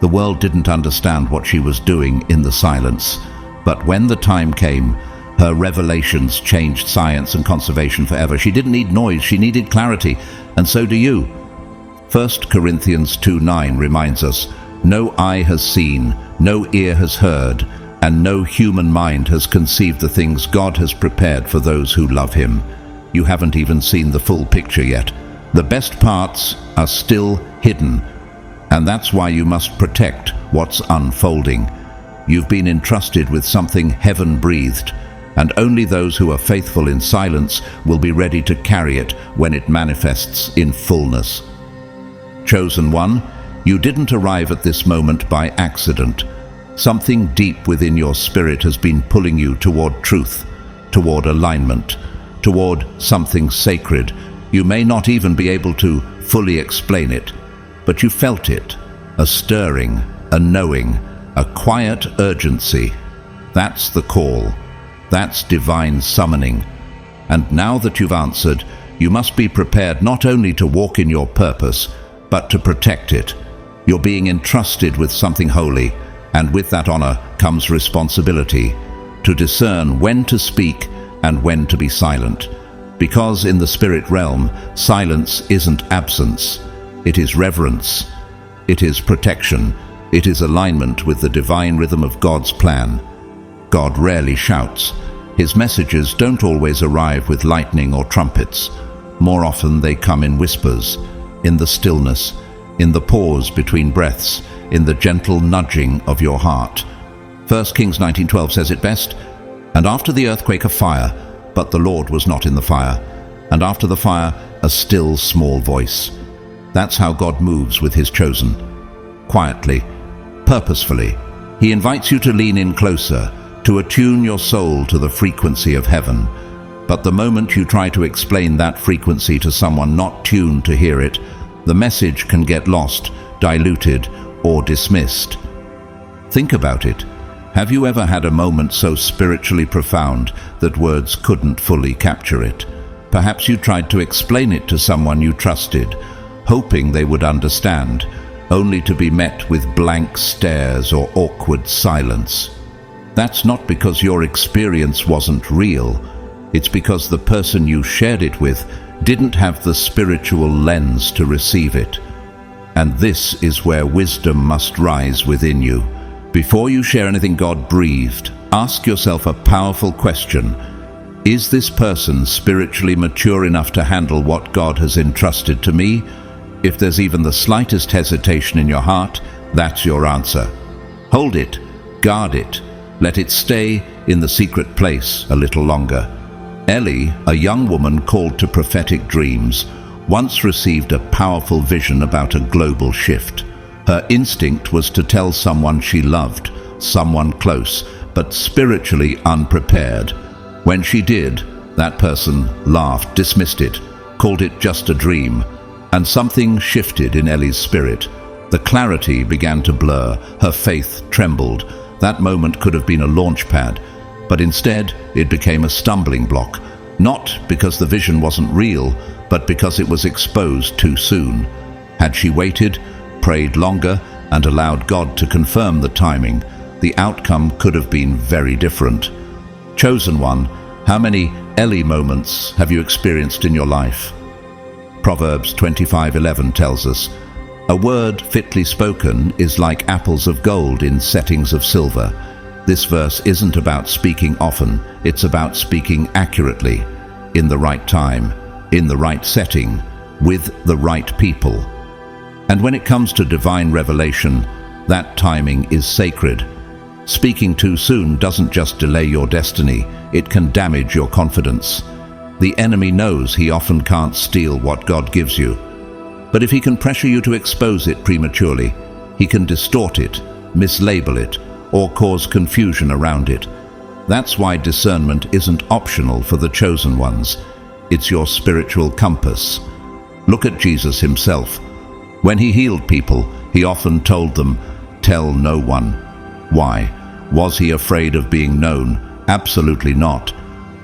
The world didn't understand what she was doing in the silence, but when the time came, her revelations changed science and conservation forever. She didn't need noise, she needed clarity, and so do you. 1 Corinthians 2:9 reminds us, No eye has seen, no ear has heard, and no human mind has conceived the things God has prepared for those who love him. You haven't even seen the full picture yet. The best parts are still hidden, and that's why you must protect what's unfolding. You've been entrusted with something heaven-breathed, and only those who are faithful in silence will be ready to carry it when it manifests in fullness. Chosen one, you didn't arrive at this moment by accident. Something deep within your spirit has been pulling you toward truth, toward alignment, toward something sacred. You may not even be able to fully explain it, but you felt it, a stirring, a knowing, a quiet urgency. That's the call. That's divine summoning. And now that you've answered, you must be prepared not only to walk in your purpose, but to protect it. You're being entrusted with something holy, and with that honor comes responsibility to discern when to speak and when to be silent. Because in the spirit realm, silence isn't absence. It is reverence. It is protection. It is alignment with the divine rhythm of God's plan. God rarely shouts. His messages don't always arrive with lightning or trumpets. More often they come in whispers, in the stillness, in the pause between breaths, in the gentle nudging of your heart. 1 Kings 19:12 says it best, "And after the earthquake a fire, but the Lord was not in the fire. And after the fire a still small voice." That's how God moves with his chosen. Quietly, purposefully. He invites you to lean in closer, to attune your soul to the frequency of heaven. But the moment you try to explain that frequency to someone not tuned to hear it, the message can get lost, diluted, or dismissed. Think about it. Have you ever had a moment so spiritually profound that words couldn't fully capture it? Perhaps you tried to explain it to someone you trusted, hoping they would understand, only to be met with blank stares or awkward silence. That's not because your experience wasn't real. It's because the person you shared it with didn't have the spiritual lens to receive it. And this is where wisdom must rise within you. Before you share anything God breathed, ask yourself a powerful question. Is this person spiritually mature enough to handle what God has entrusted to me? If there's even the slightest hesitation in your heart, that's your answer. Hold it, guard it, let it stay in the secret place a little longer. Ellie, a young woman called to prophetic dreams, once received a powerful vision about a global shift. Her instinct was to tell someone she loved, someone close, but spiritually unprepared. When she did, that person laughed, dismissed it, called it just a dream, and something shifted in Ellie's spirit. The clarity began to blur, her faith trembled. That moment could have been a launch pad, but instead it became a stumbling block, not because the vision wasn't real, but because it was exposed too soon. Had she waited, prayed longer, and allowed God to confirm the timing, the outcome could have been very different. Chosen one, how many Ellie moments have you experienced in your life? Proverbs 25:11 tells us, "A word fitly spoken is like apples of gold in settings of silver." This verse isn't about speaking often, it's about speaking accurately, in the right time, in the right setting, with the right people. And when it comes to divine revelation, that timing is sacred. Speaking too soon doesn't just delay your destiny, it can damage your confidence. The enemy knows he often can't steal what God gives you. But if he can pressure you to expose it prematurely, he can distort it, mislabel it, or cause confusion around it. That's why discernment isn't optional for the chosen ones. It's your spiritual compass. Look at Jesus himself. When he healed people, he often told them, "Tell no one." Why? Was he afraid of being known? Absolutely not.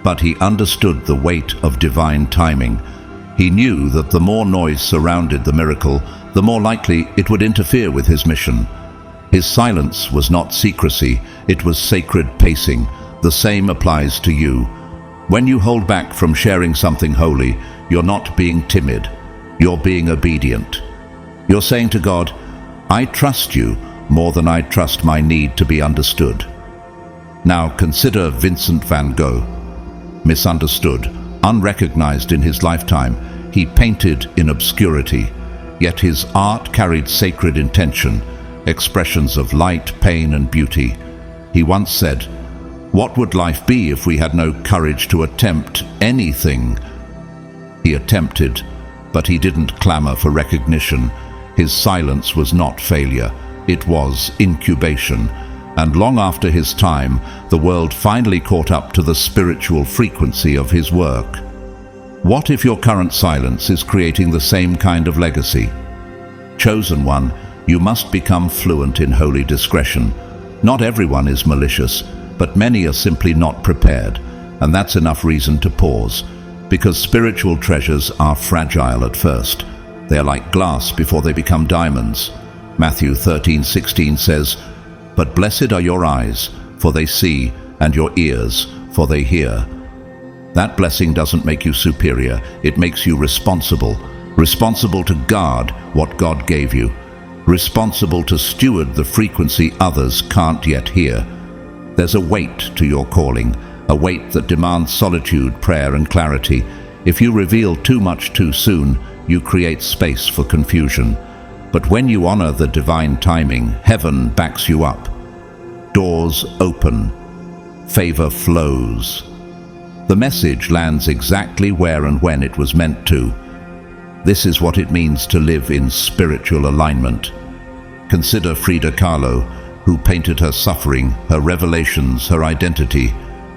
But he understood the weight of divine timing. He knew that the more noise surrounded the miracle, the more likely it would interfere with his mission. His silence was not secrecy, it was sacred pacing. The same applies to you. When you hold back from sharing something holy, you're not being timid, you're being obedient. You're saying to God, I trust you more than I trust my need to be understood. Now consider Vincent van Gogh. Misunderstood, unrecognized in his lifetime, he painted in obscurity, yet his art carried sacred intention, expressions of light, pain, and beauty. He once said, "What would life be if we had no courage to attempt anything?" He attempted, but he didn't clamor for recognition. His silence was not failure, it was incubation. And long after his time, the world finally caught up to the spiritual frequency of his work. What if your current silence is creating the same kind of legacy? Chosen one, you must become fluent in holy discretion. Not everyone is malicious, but many are simply not prepared, and that's enough reason to pause, because spiritual treasures are fragile at first. They are like glass before they become diamonds. Matthew 13:16 says, "But blessed are your eyes, for they see, and your ears, for they hear." That blessing doesn't make you superior, it makes you responsible. Responsible to guard what God gave you. Responsible to steward the frequency others can't yet hear. There's a weight to your calling, a weight that demands solitude, prayer, and clarity. If you reveal too much too soon, you create space for confusion. But when you honor the divine timing, heaven backs you up. Doors open. Favor flows. The message lands exactly where and when it was meant to. This is what it means to live in spiritual alignment. Consider Frida Kahlo, who painted her suffering, her revelations, her identity,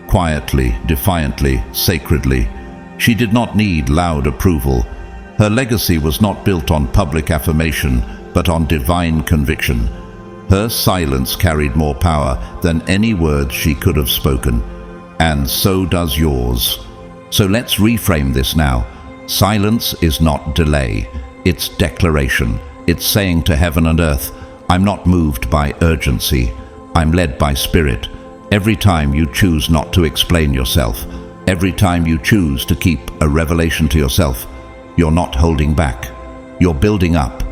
quietly, defiantly, sacredly. She did not need loud approval. Her legacy was not built on public affirmation, but on divine conviction. Her silence carried more power than any words she could have spoken. And so does yours. So let's reframe this now. Silence is not delay, it's declaration. It's saying to heaven and earth, I'm not moved by urgency, I'm led by spirit. Every time you choose not to explain yourself, every time you choose to keep a revelation to yourself, you're not holding back. You're building up.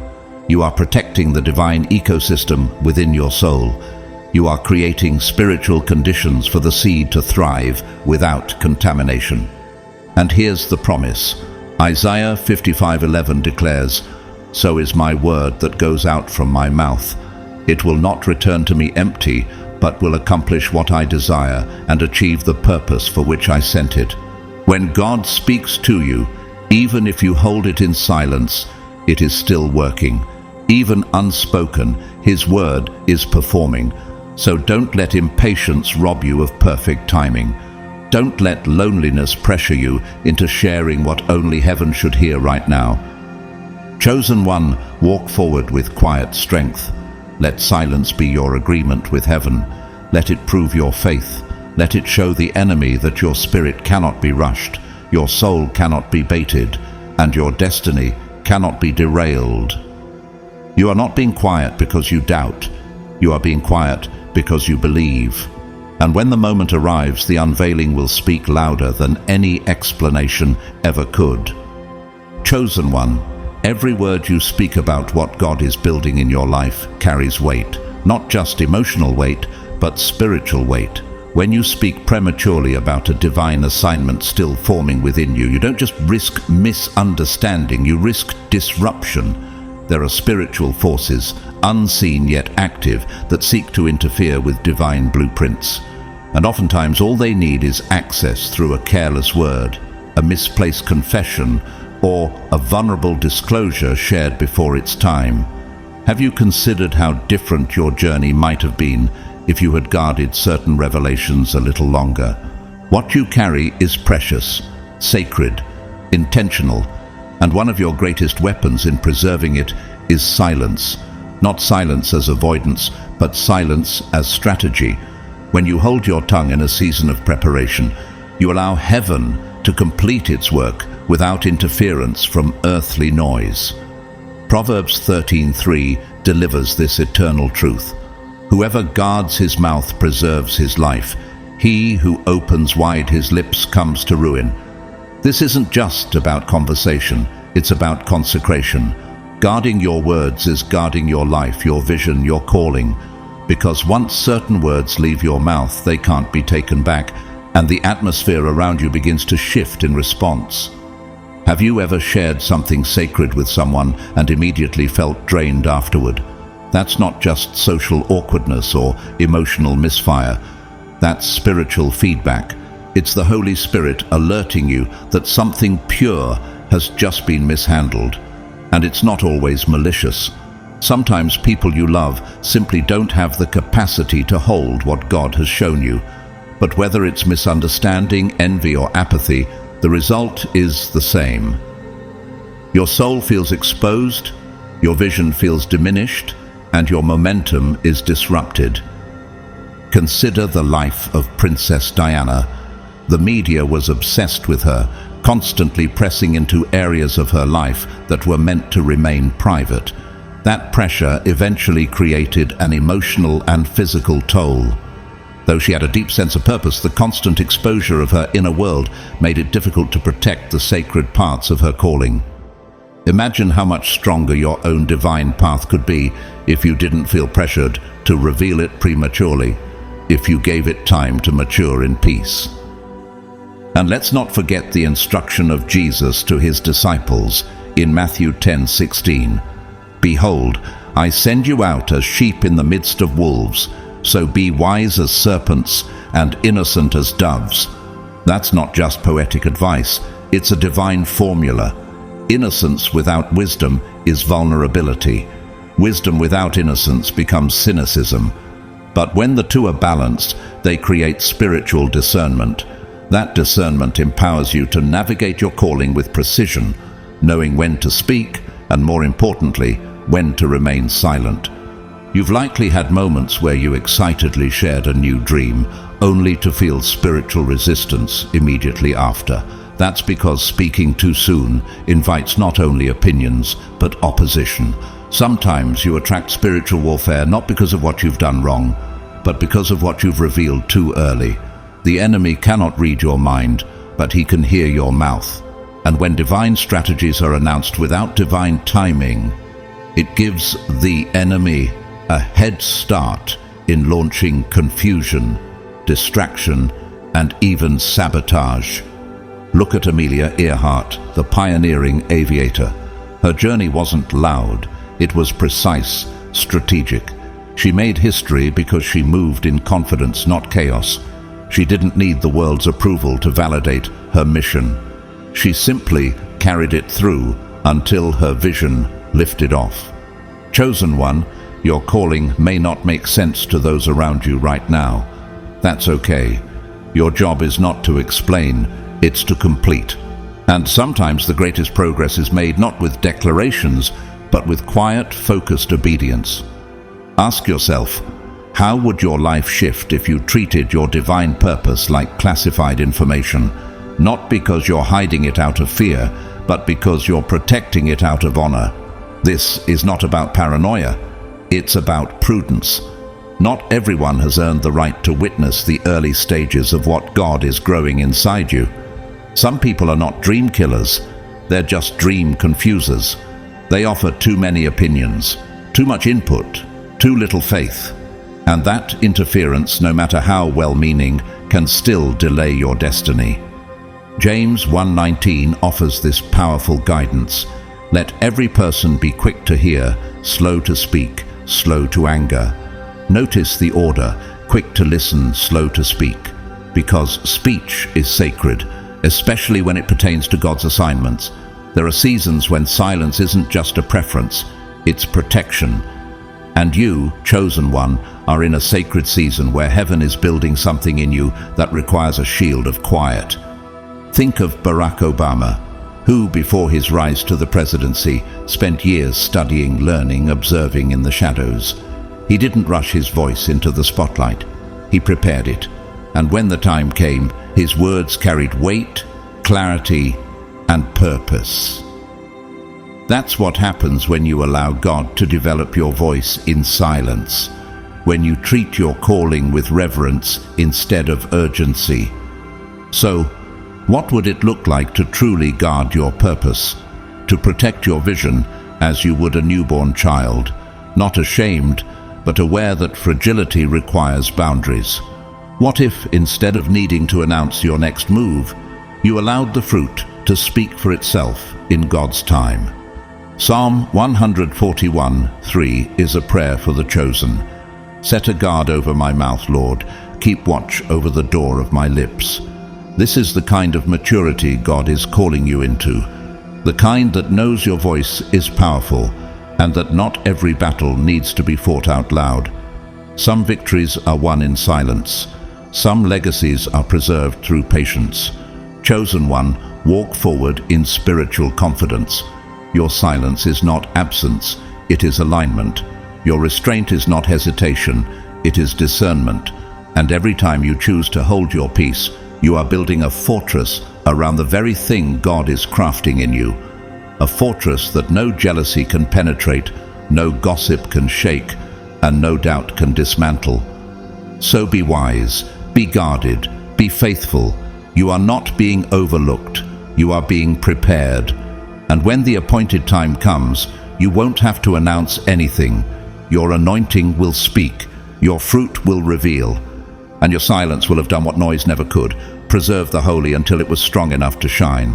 You are protecting the divine ecosystem within your soul. You are creating spiritual conditions for the seed to thrive without contamination. And here's the promise. Isaiah 55:11 declares, "So is my word that goes out from my mouth. It will not return to me empty, but will accomplish what I desire and achieve the purpose for which I sent it." When God speaks to you, even if you hold it in silence, it is still working. Even unspoken, His word is performing. So don't let impatience rob you of perfect timing. Don't let loneliness pressure you into sharing what only heaven should hear right now. Chosen one, walk forward with quiet strength. Let silence be your agreement with heaven. Let it prove your faith. Let it show the enemy that your spirit cannot be rushed, your soul cannot be baited, and your destiny cannot be derailed. You are not being quiet because you doubt. You are being quiet because you believe. And when the moment arrives, the unveiling will speak louder than any explanation ever could. Chosen one, every word you speak about what God is building in your life carries weight. Not just emotional weight, but spiritual weight. When you speak prematurely about a divine assignment still forming within you, you don't just risk misunderstanding, you risk disruption. There are spiritual forces, unseen yet active, that seek to interfere with divine blueprints. And oftentimes all they need is access through a careless word, a misplaced confession, or a vulnerable disclosure shared before its time. Have you considered how different your journey might have been if you had guarded certain revelations a little longer? What you carry is precious, sacred, intentional, and one of your greatest weapons in preserving it is silence. Not silence as avoidance, but silence as strategy. When you hold your tongue in a season of preparation, you allow heaven to complete its work without interference from earthly noise. Proverbs 13:3 delivers this eternal truth. Whoever guards his mouth preserves his life. He who opens wide his lips comes to ruin. This isn't just about conversation, it's about consecration. Guarding your words is guarding your life, your vision, your calling, because once certain words leave your mouth, they can't be taken back, and the atmosphere around you begins to shift in response. Have you ever shared something sacred with someone and immediately felt drained afterward? That's not just social awkwardness or emotional misfire. That's spiritual feedback. It's the Holy Spirit alerting you that something pure has just been mishandled. And it's not always malicious. Sometimes people you love simply don't have the capacity to hold what God has shown you. But whether it's misunderstanding, envy, or apathy, the result is the same. Your soul feels exposed, your vision feels diminished, and your momentum is disrupted. Consider the life of Princess Diana. The media was obsessed with her, constantly pressing into areas of her life that were meant to remain private. That pressure eventually created an emotional and physical toll. Though she had a deep sense of purpose, the constant exposure of her inner world made it difficult to protect the sacred parts of her calling. Imagine how much stronger your own divine path could be if you didn't feel pressured to reveal it prematurely, if you gave it time to mature in peace. And let's not forget the instruction of Jesus to his disciples in Matthew 10:16. Behold, I send you out as sheep in the midst of wolves, so be wise as serpents and innocent as doves. That's not just poetic advice, it's a divine formula. Innocence without wisdom is vulnerability. Wisdom without innocence becomes cynicism. But when the two are balanced, they create spiritual discernment. That discernment empowers you to navigate your calling with precision, knowing when to speak and, more importantly, when to remain silent. You've likely had moments where you excitedly shared a new dream, only to feel spiritual resistance immediately after. That's because speaking too soon invites not only opinions, but opposition. Sometimes you attract spiritual warfare not because of what you've done wrong, but because of what you've revealed too early. The enemy cannot read your mind, but he can hear your mouth. And when divine strategies are announced without divine timing, it gives the enemy a head start in launching confusion, distraction, and even sabotage. Look at Amelia Earhart, the pioneering aviator. Her journey wasn't loud, it was precise, strategic. She made history because she moved in confidence, not chaos. She didn't need the world's approval to validate her mission. She simply carried it through until her vision lifted off. Chosen one, your calling may not make sense to those around you right now. That's okay. Your job is not to explain, it's to complete. And sometimes the greatest progress is made not with declarations, but with quiet, focused obedience. Ask yourself, how would your life shift if you treated your divine purpose like classified information? Not because you're hiding it out of fear, but because you're protecting it out of honor. This is not about paranoia, it's about prudence. Not everyone has earned the right to witness the early stages of what God is growing inside you. Some people are not dream killers, they're just dream confusers. They offer too many opinions, too much input, too little faith. And that interference, no matter how well-meaning, can still delay your destiny. James 1:19 offers this powerful guidance. Let every person be quick to hear, slow to speak, slow to anger. Notice the order, quick to listen, slow to speak, because speech is sacred, especially when it pertains to God's assignments. There are seasons when silence isn't just a preference, it's protection. And you, chosen one, are in a sacred season where heaven is building something in you that requires a shield of quiet. Think of Barack Obama, who, before his rise to the presidency, spent years studying, learning, observing in the shadows. He didn't rush his voice into the spotlight. He prepared it. And when the time came, his words carried weight, clarity, and purpose. That's what happens when you allow God to develop your voice in silence, when you treat your calling with reverence instead of urgency. So, what would it look like to truly guard your purpose, to protect your vision, as you would a newborn child, not ashamed, but aware that fragility requires boundaries? What if, instead of needing to announce your next move, you allowed the fruit to speak for itself in God's time? Psalm 141:3 is a prayer for the chosen. Set a guard over my mouth, Lord. Keep watch over the door of my lips. This is the kind of maturity God is calling you into. The kind that knows your voice is powerful and that not every battle needs to be fought out loud. Some victories are won in silence. Some legacies are preserved through patience. Chosen one, walk forward in spiritual confidence. Your silence is not absence, it is alignment. Your restraint is not hesitation, it is discernment. And every time you choose to hold your peace, you are building a fortress around the very thing God is crafting in you. A fortress that no jealousy can penetrate, no gossip can shake, and no doubt can dismantle. So be wise, be guarded, be faithful. You are not being overlooked, you are being prepared. And when the appointed time comes, you won't have to announce anything. Your anointing will speak, your fruit will reveal, and your silence will have done what noise never could, preserve the holy until it was strong enough to shine.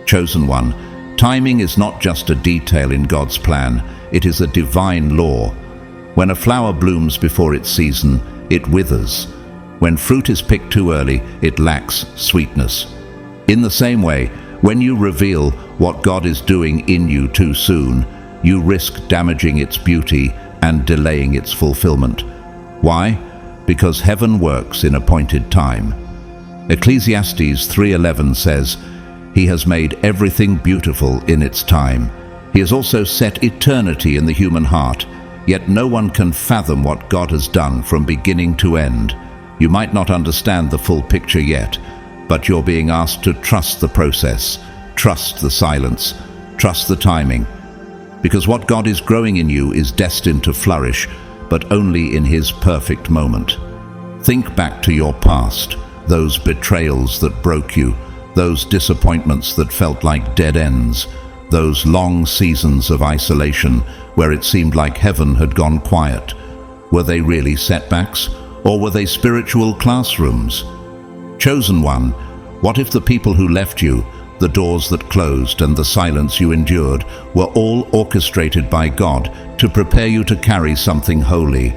Chosen one, timing is not just a detail in God's plan, it is a divine law. When a flower blooms before its season, it withers. When fruit is picked too early, it lacks sweetness. In the same way, when you reveal what God is doing in you too soon, you risk damaging its beauty and delaying its fulfillment. Why? Because heaven works in appointed time. Ecclesiastes 3:11 says, "He has made everything beautiful in its time. He has also set eternity in the human heart, yet no one can fathom what God has done from beginning to end." You might not understand the full picture yet, but you're being asked to trust the process, trust the silence, trust the timing. Because what God is growing in you is destined to flourish, but only in His perfect moment. Think back to your past, those betrayals that broke you, those disappointments that felt like dead ends, those long seasons of isolation where it seemed like heaven had gone quiet. Were they really setbacks, or were they spiritual classrooms? Chosen one, what if the people who left you, the doors that closed and the silence you endured, were all orchestrated by God to prepare you to carry something holy?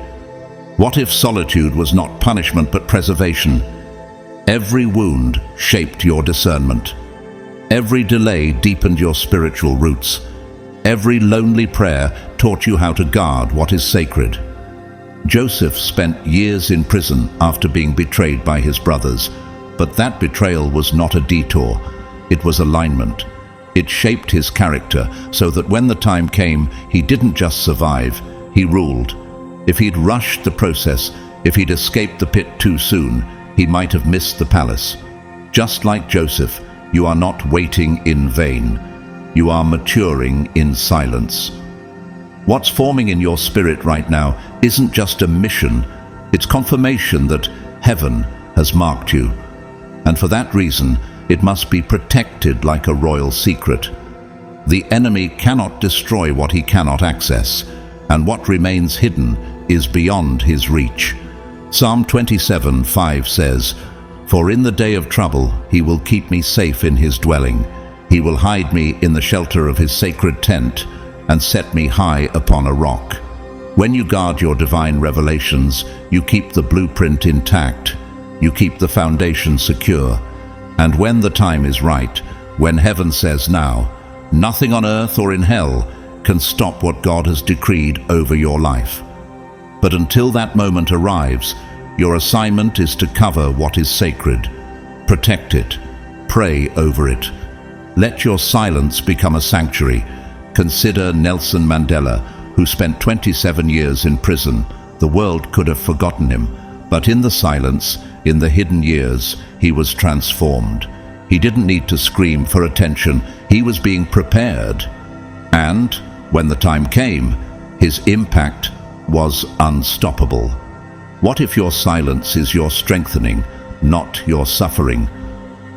What if solitude was not punishment but preservation? Every wound shaped your discernment. Every delay deepened your spiritual roots. Every lonely prayer taught you how to guard what is sacred. Joseph spent years in prison after being betrayed by his brothers, but that betrayal was not a detour. It was alignment. It shaped his character so that when the time came, he didn't just survive, he ruled. If he'd rushed the process, if he'd escaped the pit too soon, he might have missed the palace. Just like Joseph, you are not waiting in vain. You are maturing in silence. What's forming in your spirit right now isn't just a mission, it's confirmation that heaven has marked you. And for that reason, it must be protected like a royal secret. The enemy cannot destroy what he cannot access, and what remains hidden is beyond his reach. Psalm 27:5 says, "For in the day of trouble he will keep me safe in his dwelling. He will hide me in the shelter of his sacred tent and set me high upon a rock." When you guard your divine revelations, you keep the blueprint intact. You keep the foundation secure. And when the time is right, when heaven says now, nothing on earth or in hell can stop what God has decreed over your life. But until that moment arrives, your assignment is to cover what is sacred. Protect it. Pray over it. Let your silence become a sanctuary. Consider Nelson Mandela, who spent 27 years in prison. The world could have forgotten him, but in the silence, in the hidden years, he was transformed. He didn't need to scream for attention. He was being prepared. And when the time came, his impact was unstoppable. What if your silence is your strengthening, not your suffering?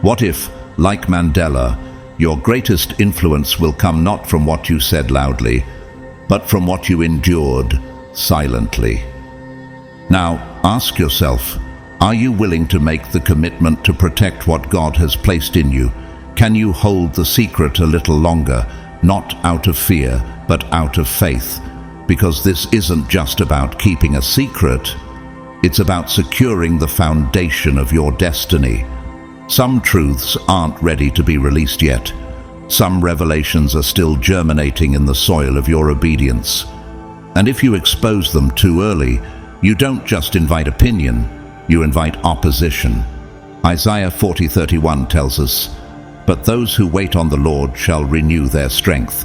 What if, like Mandela, Your greatest influence will come not from what you said loudly, but from what you endured silently. Now, ask yourself, are you willing to make the commitment to protect what God has placed in you? Can you hold the secret a little longer, not out of fear, but out of faith? Because this isn't just about keeping a secret, it's about securing the foundation of your destiny. Some truths aren't ready to be released yet. Some revelations are still germinating in the soil of your obedience. And if you expose them too early, you don't just invite opinion, you invite opposition. Isaiah 40:31 tells us, "But those who wait on the Lord shall renew their strength.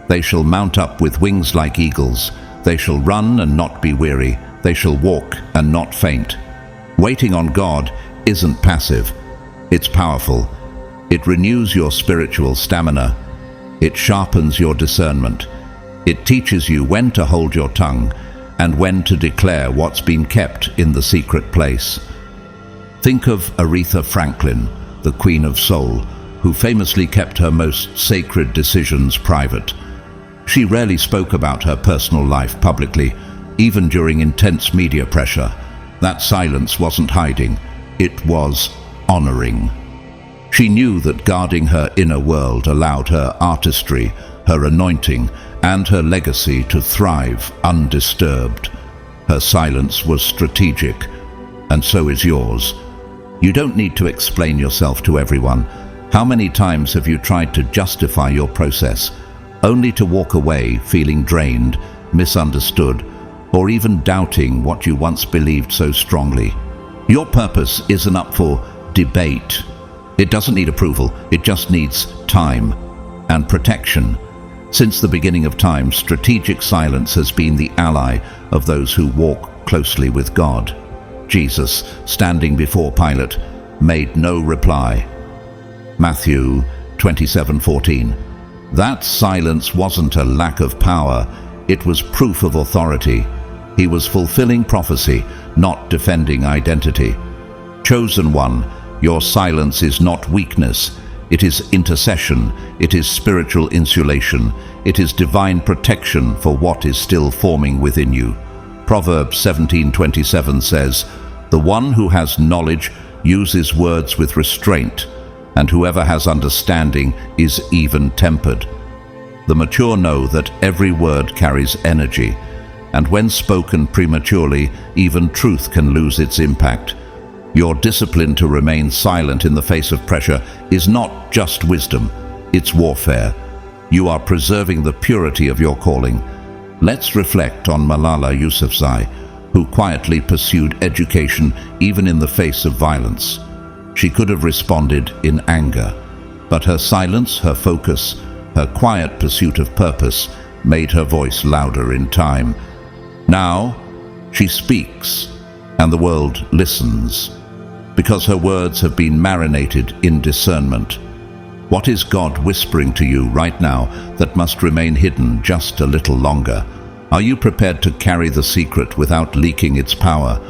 They shall mount up with wings like eagles. They shall run and not be weary. They shall walk and not faint." Waiting on God isn't passive. It's powerful. It renews your spiritual stamina. It sharpens your discernment. It teaches you when to hold your tongue and when to declare what's been kept in the secret place. Think of Aretha Franklin, the Queen of Soul, who famously kept her most sacred decisions private. She rarely spoke about her personal life publicly, even during intense media pressure. That silence wasn't hiding, it was honoring. She knew that guarding her inner world allowed her artistry, her anointing, and her legacy to thrive undisturbed. Her silence was strategic, and so is yours. You don't need to explain yourself to everyone. How many times have you tried to justify your process, only to walk away feeling drained, misunderstood, or even doubting what you once believed so strongly? Your purpose isn't up for debate. It doesn't need approval, it just needs time and protection. Since the beginning of time, strategic silence has been the ally of those who walk closely with God. Jesus, standing before Pilate, made no reply. Matthew 27:14. That silence wasn't a lack of power, it was proof of authority. He was fulfilling prophecy, not defending identity. Chosen one, your silence is not weakness, it is intercession, it is spiritual insulation, it is divine protection for what is still forming within you. Proverbs 17:27 says, "The one who has knowledge uses words with restraint, and whoever has understanding is even-tempered." The mature know that every word carries energy, and when spoken prematurely, even truth can lose its impact. Your discipline to remain silent in the face of pressure is not just wisdom, it's warfare. You are preserving the purity of your calling. Let's reflect on Malala Yousafzai, who quietly pursued education even in the face of violence. She could have responded in anger, but her silence, her focus, her quiet pursuit of purpose made her voice louder in time. Now, she speaks, and the world listens, because her words have been marinated in discernment. What is God whispering to you right now that must remain hidden just a little longer? Are you prepared to carry the secret without leaking its power?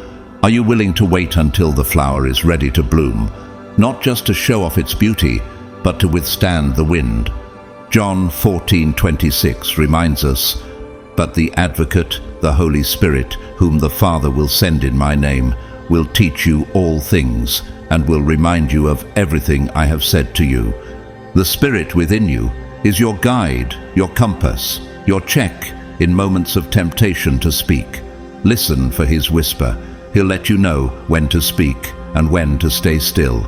Are you willing to wait until the flower is ready to bloom, not just to show off its beauty, but to withstand the wind? John 14:26 reminds us, "But the Advocate, the Holy Spirit, whom the Father will send in my name, will teach you all things, and will remind you of everything I have said to you." The Spirit within you is your guide, your compass, your check in moments of temptation to speak. Listen for his whisper. He'll let you know when to speak and when to stay still.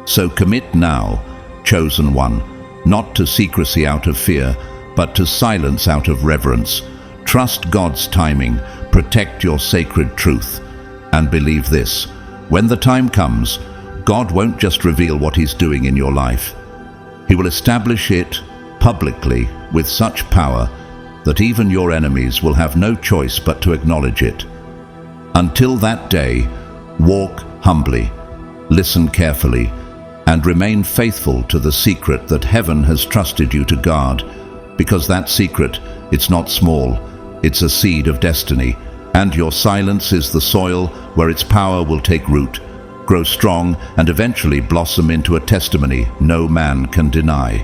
So commit now, chosen one, not to secrecy out of fear, but to silence out of reverence. Trust God's timing, protect your sacred truth, and believe this: when the time comes, God won't just reveal what he's doing in your life. He will establish it publicly with such power that even your enemies will have no choice but to acknowledge it. Until that day, walk humbly, listen carefully, and remain faithful to the secret that heaven has trusted you to guard, because that secret, it's not small, it's a seed of destiny, and your silence is the soil where its power will take root, grow strong, and eventually blossom into a testimony no man can deny.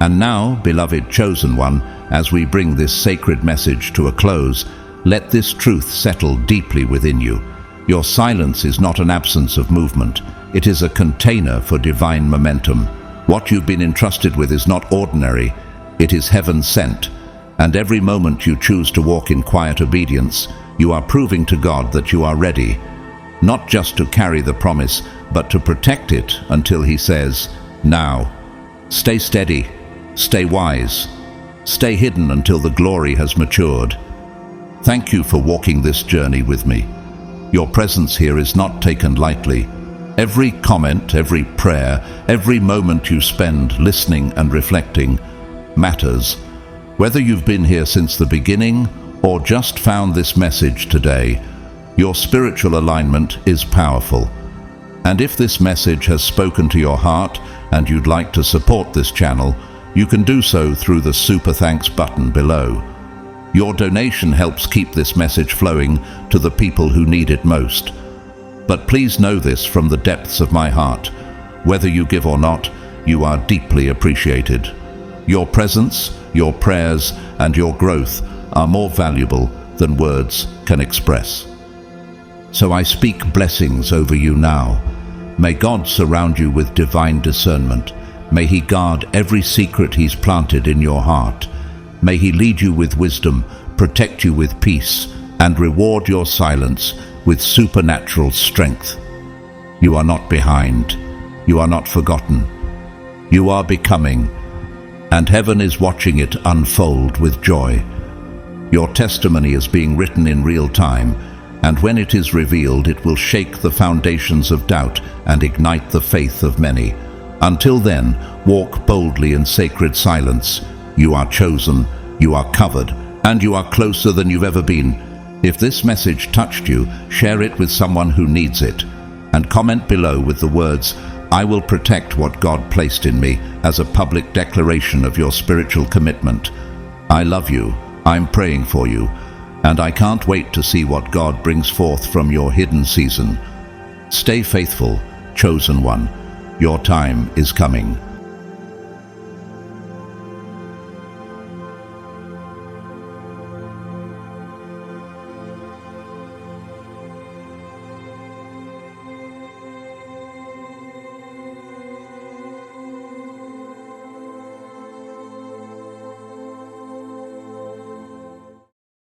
And now, beloved chosen one, as we bring this sacred message to a close, let this truth settle deeply within you. Your silence is not an absence of movement. It is a container for divine momentum. What you've been entrusted with is not ordinary. It is heaven sent. And every moment you choose to walk in quiet obedience, you are proving to God that you are ready, not just to carry the promise, but to protect it until He says, "Now." Stay steady, stay wise, stay hidden until the glory has matured. Thank you for walking this journey with me. Your presence here is not taken lightly. Every comment, every prayer, every moment you spend listening and reflecting matters. Whether you've been here since the beginning or just found this message today, your spiritual alignment is powerful. And if this message has spoken to your heart and you'd like to support this channel, you can do so through the Super Thanks button below. Your donation helps keep this message flowing to the people who need it most. But please know this from the depths of my heart. Whether you give or not, you are deeply appreciated. Your presence, your prayers, and your growth are more valuable than words can express. So I speak blessings over you now. May God surround you with divine discernment. May He guard every secret He's planted in your heart. May He lead you with wisdom, protect you with peace, and reward your silence with supernatural strength. You are not behind. You are not forgotten. You are becoming, and heaven is watching it unfold with joy. Your testimony is being written in real time, and when it is revealed, it will shake the foundations of doubt and ignite the faith of many. Until then, walk boldly in sacred silence. You are chosen, you are covered, and you are closer than you've ever been. If this message touched you, share it with someone who needs it. And comment below with the words, "I will protect what God placed in me," as a public declaration of your spiritual commitment. I love you, I'm praying for you, and I can't wait to see what God brings forth from your hidden season. Stay faithful, chosen one. Your time is coming.